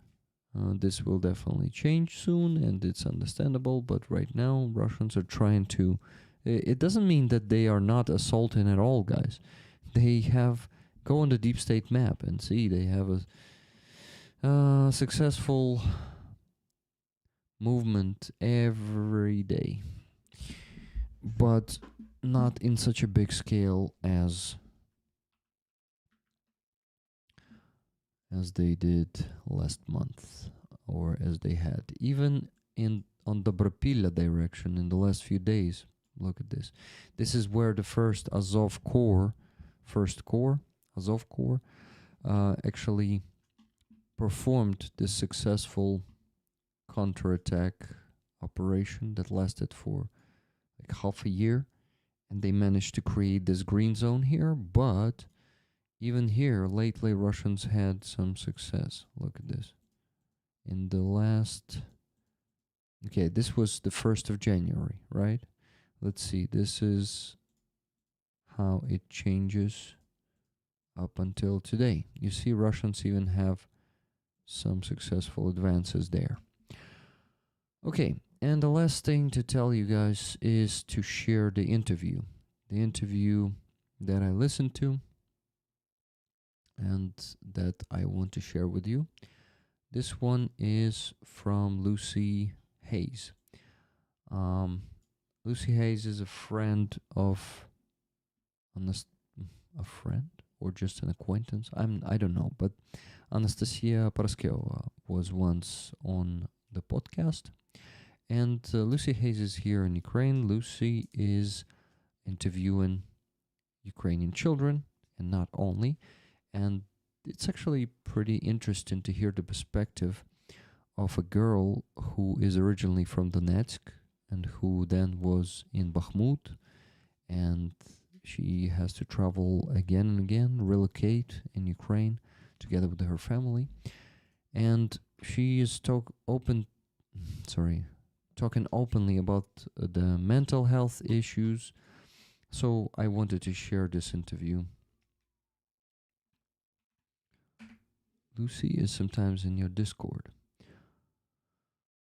this will definitely change soon, and it's understandable, but right now Russians are trying to... It doesn't mean that they are not assaulting at all, guys. They have... Go on the deep state map and see they have a successful movement every day, but not in such a big scale as they did last month, or as they had even on the Brapila direction in the last few days. Look at this. This is where the first Azov Corps actually performed this successful counterattack operation that lasted for like half a year, and they managed to create this green zone here. But even here, lately Russians had some success. Look at this. In the last... Okay, this was the 1st of January, right? Let's see, this is how it changes up until today. You see, Russians even have some successful advances there. Okay, and the last thing to tell you guys is to share the interview. The interview that I listened to and that I want to share with you. This one is from Lucy Hayes. Lucy Hayes is a friend of a friend or just an acquaintance. I don't know, but Anastasia Paraskeva was once on the podcast, and Lucy Hayes is here in Ukraine. Lucy is interviewing Ukrainian children, and not only. And it's actually pretty interesting to hear the perspective of a girl who is originally from Donetsk and who then was in Bakhmut, and she has to travel again and again, relocate in Ukraine together with her family. And she is talking openly about the mental health issues. So I wanted to share this interview. Lucy is sometimes in your Discord.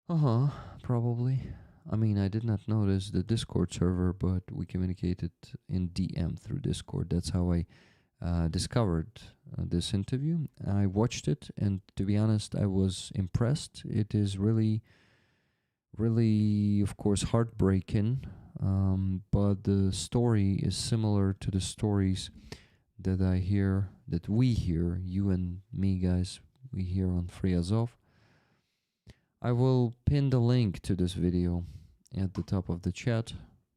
Probably. I mean, I did not notice the Discord server, but we communicated in DM through Discord. That's how I discovered this interview. I watched it, and to be honest, I was impressed. It is really, really, of course, heartbreaking, but the story is similar to the stories that we hear, you and me, guys, we hear on Free Azov. I will pin the link to this video at the top of the chat.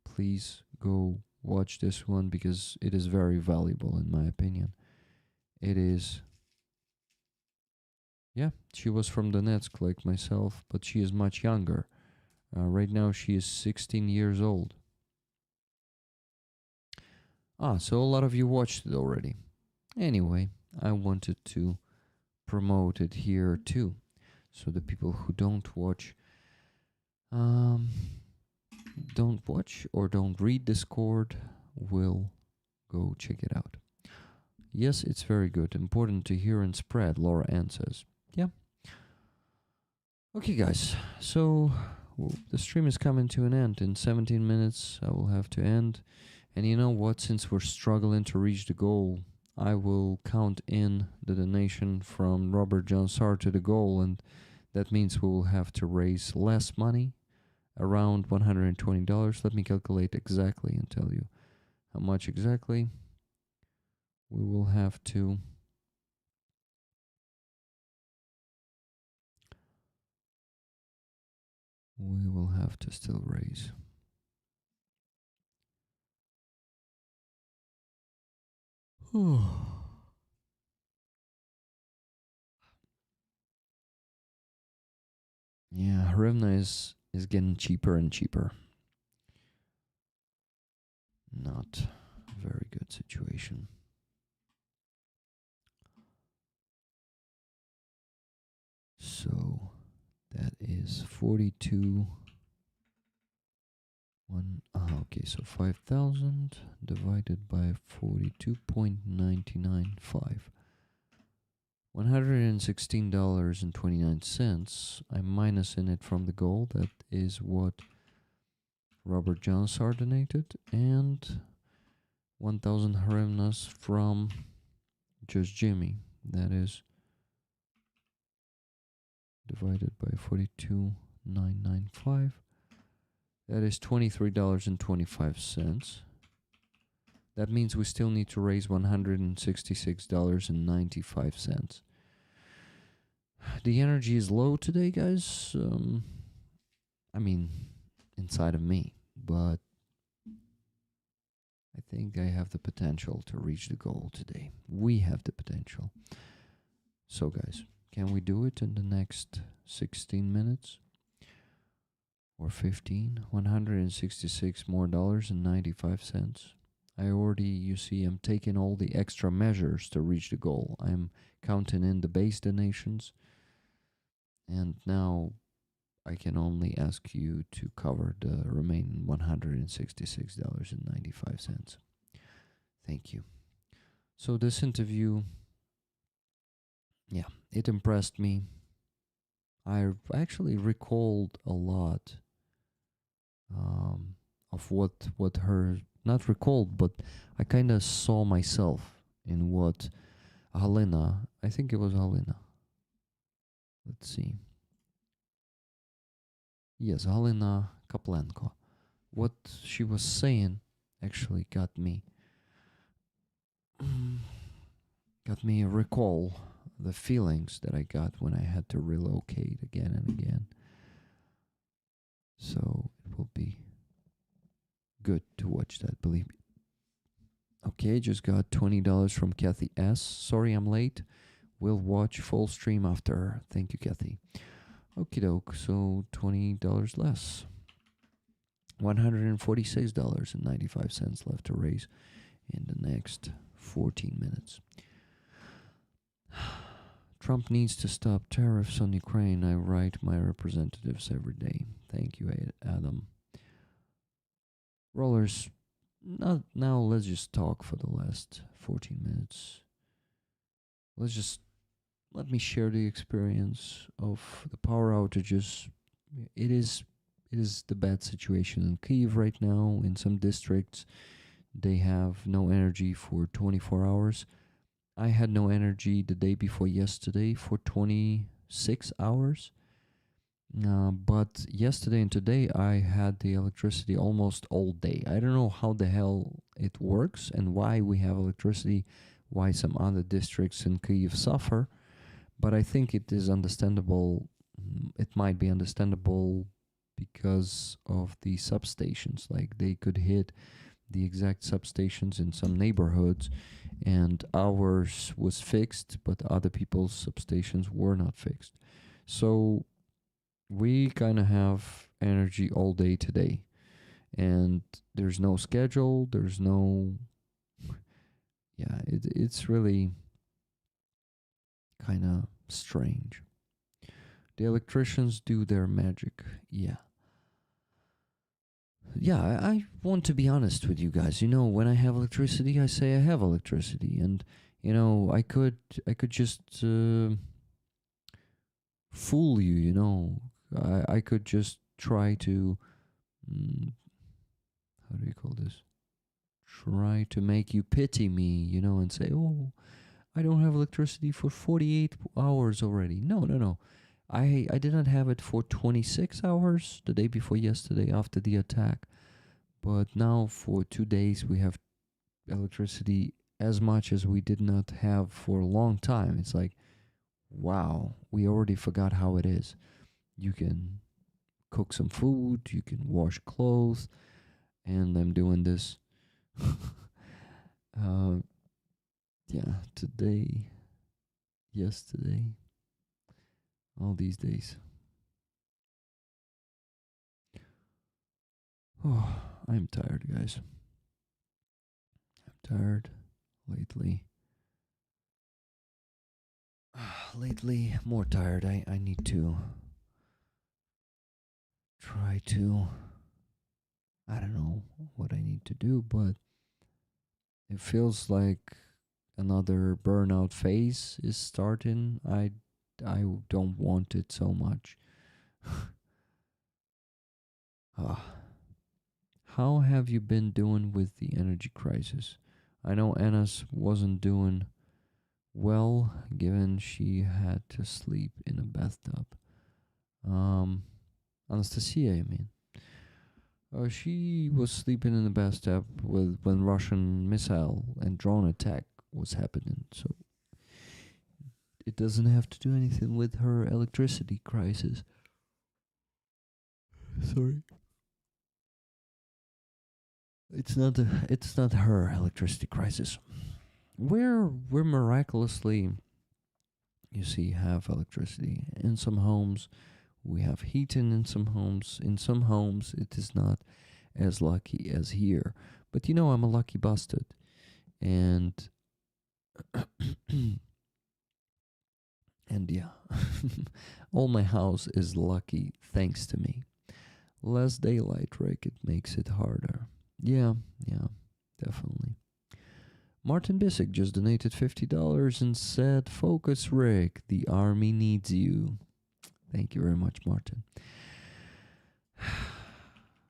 Please go watch this one because it is very valuable in my opinion. It is. Yeah, she was from Donetsk like myself, but she is much younger. Right now she is 16 years old. So a lot of you watched it already. Anyway, I wanted to promote it here too. So the people who don't watch or don't read Discord will go check it out. Yes, it's very good. Important to hear and spread, Laura Ann says. Yeah. Okay, guys. So the stream is coming to an end. In 17 minutes, I will have to end. And you know what? Since we're struggling to reach the goal, I will count in the donation from Robert John Sarr to the goal, and that means we will have to raise less money, around $120. Let me calculate exactly and tell you how much exactly we will have to. We will have to still raise. Yeah, hryvnia is getting cheaper and cheaper. Not a very good situation. So that is 42. Okay, so 5,000 divided by 42.995. $116.29. I'm minusing it from the goal. That is what Robert John Sarr donated, and 1,000 hryvnias from Just Jimmy. That is divided by 42.995. That is $23.25. That means we still need to raise $166.95. The energy is low today, guys. I mean, inside of me, but I think I have the potential to reach the goal today. We have the potential. So, guys, can we do it in the next 16 minutes? Or 15, $166 more and 95 cents. I already, you see, I'm taking all the extra measures to reach the goal. I'm counting in the base donations, and now I can only ask you to cover the remaining $166.95. Thank you. So this interview, yeah, it impressed me. I actually recalled a lot of what her, not recalled, but I kind of saw myself in what Halina, I think it was Halina. Let's see. Yes, Halina Kaplenko. What she was saying actually got me recall the feelings that I got when I had to relocate again and again. So it will be good to watch that, believe me. Okay, just got $20 from Kathy S. Sorry I'm late. We'll watch full stream after. Thank you, Kathy. Okie doke, so $20 less. $146.95 left to raise in the next 14 minutes. Trump needs to stop tariffs on Ukraine. I write my representatives every day. Thank you, Adam. Rollers, now let's just talk for the last 14 minutes. Let me share the experience of the power outages. It is the bad situation in Kyiv right now. In some districts, they have no energy for 24 hours. I had no energy the day before yesterday for 26 hours. But yesterday and today, I had the electricity almost all day. I don't know how the hell it works and why we have electricity, why some other districts in Kyiv suffer. But I think it is understandable. It might be understandable because of the substations. Like they could hit the exact substations in some neighborhoods, and ours was fixed, but other people's substations were not fixed. So we kind of have energy all day today, and there's no schedule. There's no, yeah, it's really kind of strange. The electricians do their magic. Yeah, I want to be honest with you guys. You know, when I have electricity, I say I have electricity, and you know, I could just fool you. You know, I could just try to how do you call this? Try to make you pity me, you know, and say, "Oh, I don't have electricity for 48 hours already." No. I did not have it for 26 hours the day before yesterday after the attack. But now for 2 days we have electricity as much as we did not have for a long time. It's like, wow, we already forgot how it is. You can cook some food, you can wash clothes, and I'm doing this. Yeah, today, yesterday, all these days. Oh, I'm tired, guys. I'm tired lately. Lately, more tired. I need to try to. I don't know what I need to do, but it feels like another burnout phase is starting. I don't want it so much. How have you been doing with the energy crisis? I know Anna's wasn't doing well, given she had to sleep in a bathtub. Anastasia, I mean. She was sleeping in the bathtub when Russian missile and drone attack was happening, so it doesn't have to do anything with her electricity crisis. Sorry. It's not her electricity crisis. We're miraculously, you see, have electricity in some homes. We have heating in some homes. In some homes, it is not as lucky as here. But you know, I'm a lucky bastard, and and yeah, all my house is lucky thanks to me. Less daylight, Rick. It makes it harder. Yeah, definitely. Martin Bissick just donated $50 and said, "Focus, Rick. The army needs you." Thank you very much, Martin.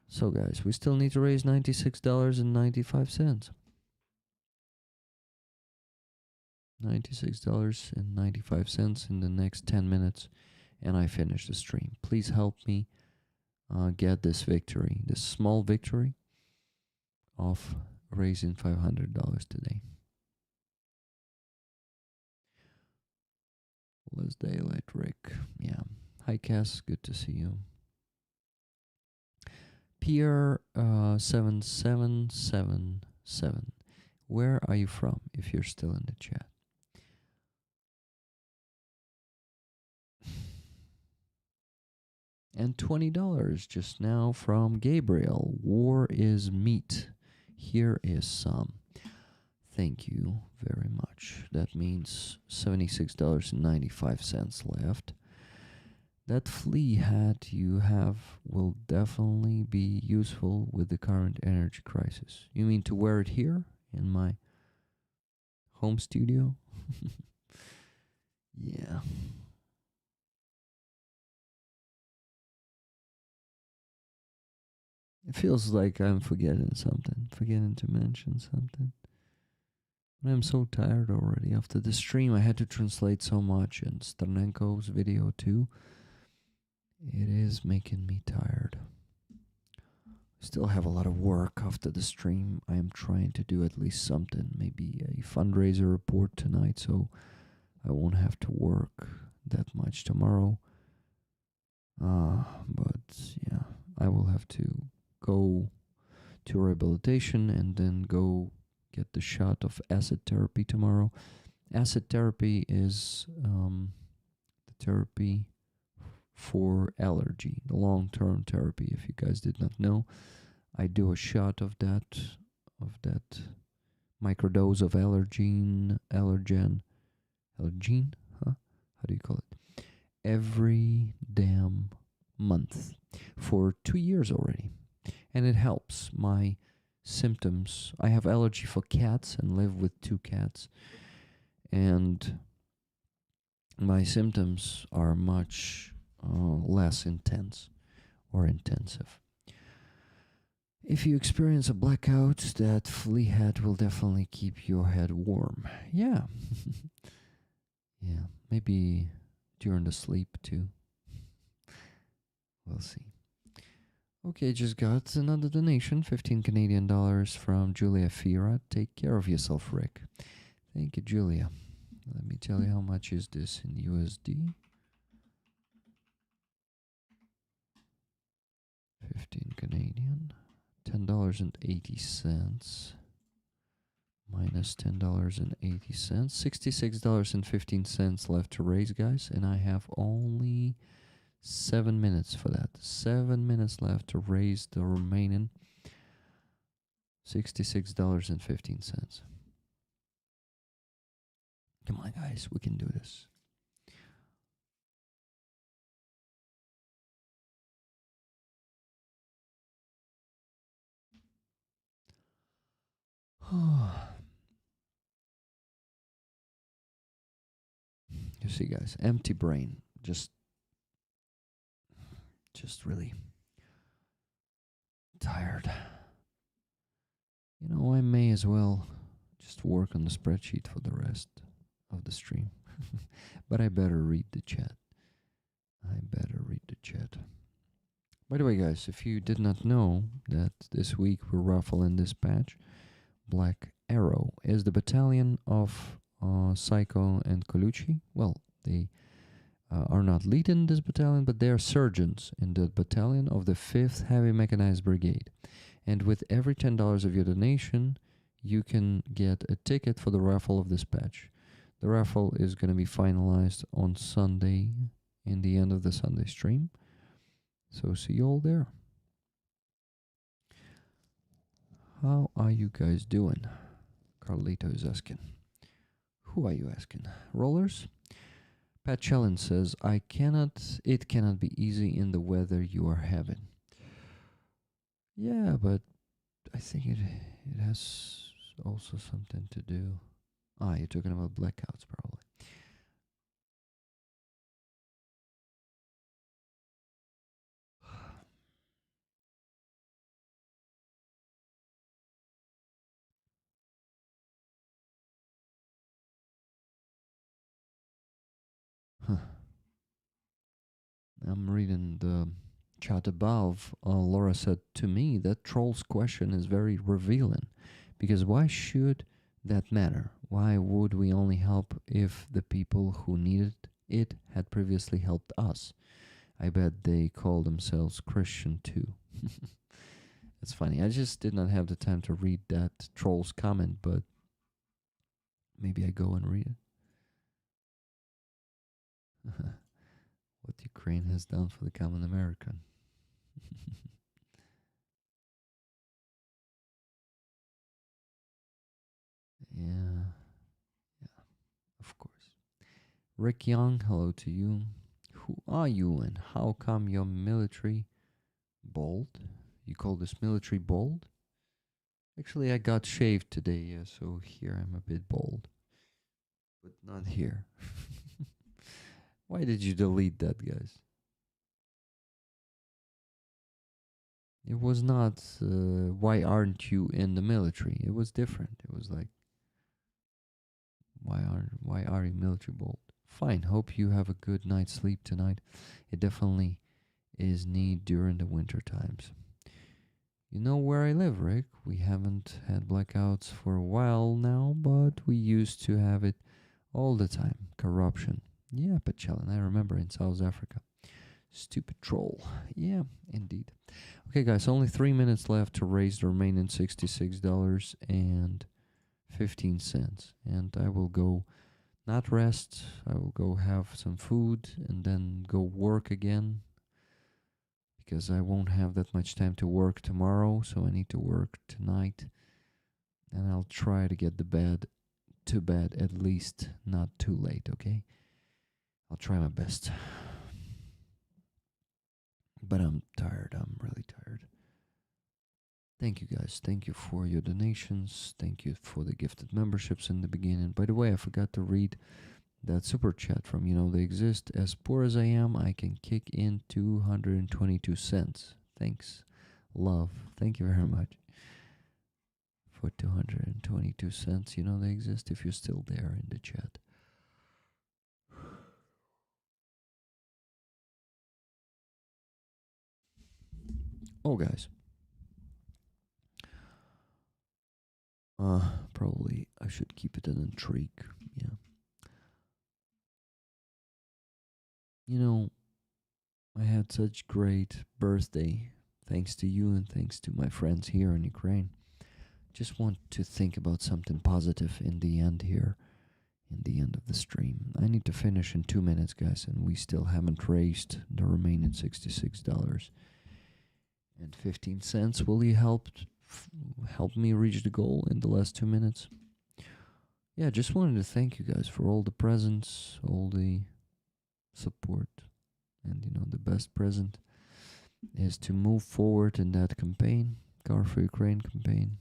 So, guys, we still need to raise $96.95. $96.95 in the next 10 minutes, and I finish the stream. Please help me get this victory, this small victory of raising $500 today. Less daylight, Rick. Yeah. Hi, Cass. Good to see you. Pierre 7777. Where are you from if you're still in the chat? And $20 just now from Gabriel. War is meat. Here is some. Thank you very much. That means $76.95 left. That flea hat you have will definitely be useful with the current energy crisis. You mean to wear it here in my home studio? Yeah. It feels like I'm forgetting to mention something. But I'm so tired already. After the stream, I had to translate so much, and Sternenko's video too. It is making me tired. Still have a lot of work after the stream. I am trying to do at least something, maybe a fundraiser report tonight, so I won't have to work that much tomorrow. But yeah, I will have to go to rehabilitation and then go get the shot of acid therapy tomorrow. Acid therapy is the therapy for allergy, the long-term therapy. If you guys did not know, I do a shot of that microdose of allergen, huh? How do you call it? Every damn month for 2 years already, and it helps my symptoms. I have allergy for cats and live with 2 cats, and my symptoms are much less intense or intensive. If you experience a blackout, that flea hat will definitely keep your head warm. Yeah. Yeah, maybe during the sleep too. We'll see. Okay, just got another donation, 15 Canadian dollars from Julia Fira. Take care of yourself, Rick. Thank you, Julia. Let me tell you how much is this in USD. 15 Canadian, $10.80 minus $10.80, $66.15 left to raise, guys, and I have only 7 minutes for that. 7 minutes left to raise the remaining $66.15. Come on, guys, we can do this. You see, guys, empty brain, just really tired. You know, I may as well just work on the spreadsheet for the rest of the stream. But I better read the chat. By the way, guys, if you did not know that this week we're raffling this patch, Black Arrow is the battalion of Psycho and Colucci. Well, they are not leading this battalion, but they are surgeons in the battalion of the 5th Heavy Mechanized Brigade. And with every $10 of your donation, you can get a ticket for the raffle of this patch. The raffle is going to be finalized on Sunday, in the end of the Sunday stream. So see you all there. How are you guys doing? Carlito is asking. Who are you asking? Rollers? Pat Challenge says, it cannot be easy in the weather you are having. Yeah, but I think it has also something to do. You're talking about blackouts, probably. I'm reading the chat above. Laura said to me that Troll's question is very revealing, because why should that matter? Why would we only help if the people who needed it had previously helped us? I bet they call themselves Christian too. It's funny. I just did not have the time to read that Troll's comment, but maybe I go and read it. what Ukraine has done for the common American. Yeah, yeah, of course. Rick Young, hello to you. Who are you and how come you're military bald? You call this military bald? Actually, I got shaved today, yeah, so here I'm a bit bald. But not here. Why did you delete that, guys? It was not, why aren't you in the military? It was different. It was like, why are you military bald? Fine, hope you have a good night's sleep tonight. It definitely is need during the winter times. You know where I live, Rick. We haven't had blackouts for a while now, but we used to have it all the time. Corruption. Yeah, Pachelin, I remember in South Africa. Stupid troll. Yeah, indeed. Okay, guys, only 3 minutes left to raise the remaining $66.15. And I will go, not rest, I will go have some food and then go work again. Because I won't have that much time to work tomorrow, so I need to work tonight. And I'll try to get to bed at least not too late, okay? I'll try my best. But I'm tired. I'm really tired. Thank you, guys. Thank you for your donations. Thank you for the gifted memberships in the beginning. By the way, I forgot to read that super chat from They Exist. As poor as I am, I can kick in 222 cents. Thanks. Love. Thank you very much for 222 cents. They exist if you're still there in the chat. Oh, guys. Probably I should keep it an intrigue. Yeah. I had such great birthday thanks to you and thanks to my friends here in Ukraine. Just want to think about something positive in the end here, in the end of the stream. I need to finish in 2 minutes, guys, and we still haven't raised the remaining $66.15. Will you help me reach the goal in the last 2 minutes? Yeah, just wanted to thank you guys for all the presents, all the support. And the best present is to move forward in that campaign, Car for Ukraine campaign.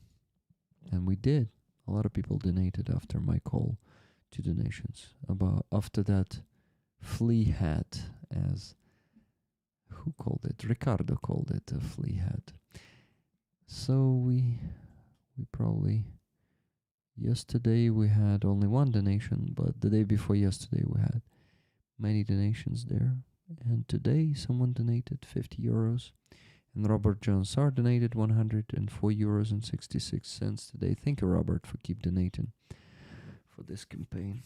And we did. A lot of people donated after my call to donations. After that flea hat, as who called it? Ricardo called it a flea hat. So we probably, yesterday we had only one donation, but the day before yesterday we had many donations there. And today someone donated 50 euros. And Robert Johnsar donated 104 euros and 66 cents today. Thank you, Robert, for keep donating for this campaign.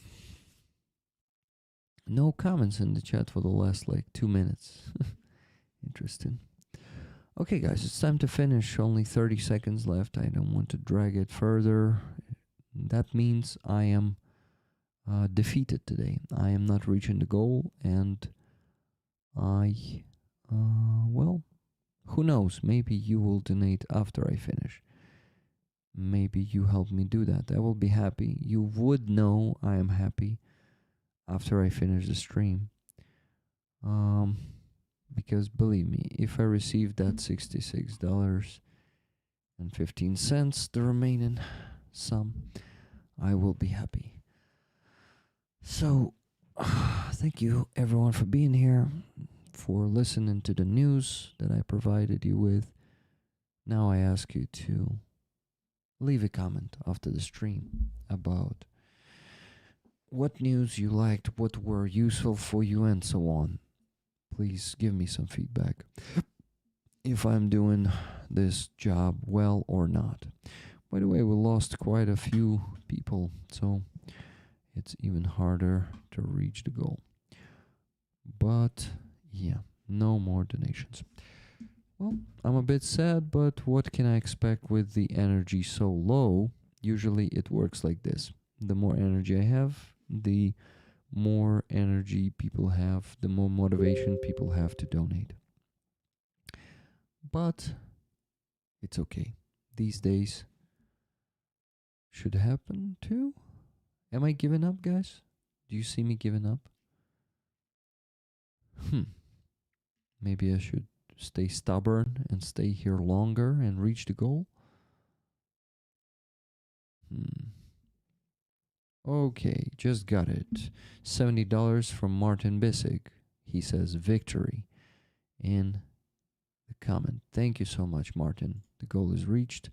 No comments in the chat for the last 2 minutes. Interesting. Okay, guys, it's time to finish. Only 30 seconds left. I don't want to drag it further. That means I am defeated today. I am not reaching the goal, and who knows? Maybe you will donate after I finish. Maybe you help me do that. I will be happy. You would know I am happy after I finish the stream. Because believe me, if I receive that $66.15, the remaining sum, I will be happy. So, thank you everyone for being here, for listening to the news that I provided you with. Now I ask you to leave a comment after the stream about what news you liked, what were useful for you, and so on. Please give me some feedback if I'm doing this job well or not. By the way, we lost quite a few people, so it's even harder to reach the goal. But yeah, no more donations. Well, I'm a bit sad, but what can I expect with the energy so low? Usually it works like this. The more energy I have, the more energy people have, the more motivation people have to donate. But it's okay. These days should happen too. Am I giving up, guys? Do you see me giving up? Maybe I should stay stubborn and stay here longer and reach the goal. Okay, just got it. $70 from Martin Bissig. He says victory in the comment. Thank you so much, Martin. The goal is reached.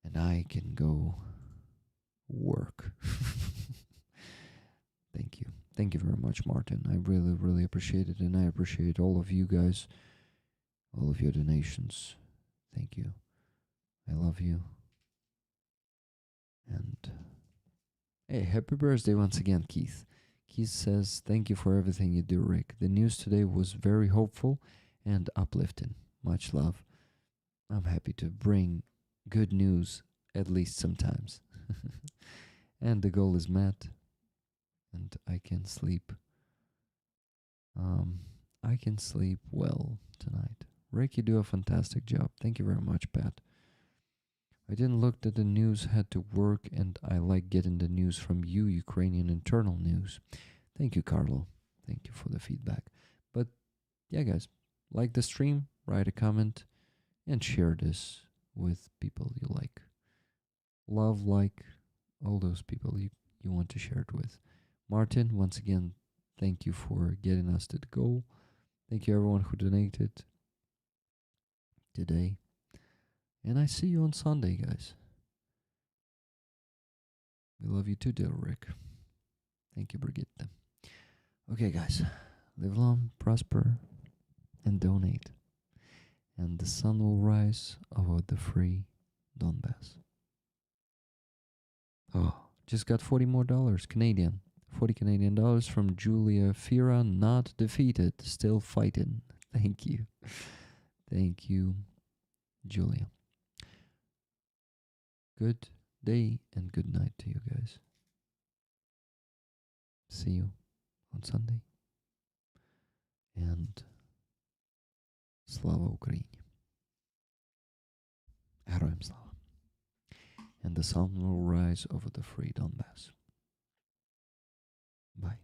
And I can go work. Thank you. Thank you very much, Martin. I really, really appreciate it. And I appreciate all of you guys, all of your donations. Thank you. I love you. And hey, happy birthday once again, Keith. Keith says, thank you for everything you do, Rick. The news today was very hopeful and uplifting. Much love. I'm happy to bring good news, at least sometimes. And the goal is met. And I can sleep. I can sleep well tonight. Rick, you do a fantastic job. Thank you very much, Pat. I didn't look that the news had to work, and I like getting the news from you, Ukrainian internal news. Thank you, Carlo. Thank you for the feedback. But yeah, guys, like the stream, write a comment, and share this with people you like. Love, like all those people you want to share it with. Martin, once again, thank you for getting us to the goal. Thank you, everyone who donated today. And I see you on Sunday, guys. We love you too, dear Rick. Thank you, Brigitte. Okay, guys. Live long, prosper, and donate. And the sun will rise over the free Donbass. Oh, just got $40 more Canadian. $40 Canadian from Julia Fira, not defeated, still fighting. Thank you. Thank you, Julia. Good day and good night to you guys. See you on Sunday. And Slava Ukraini. Героям слава. And the sun will rise over the free Donbass. Bye.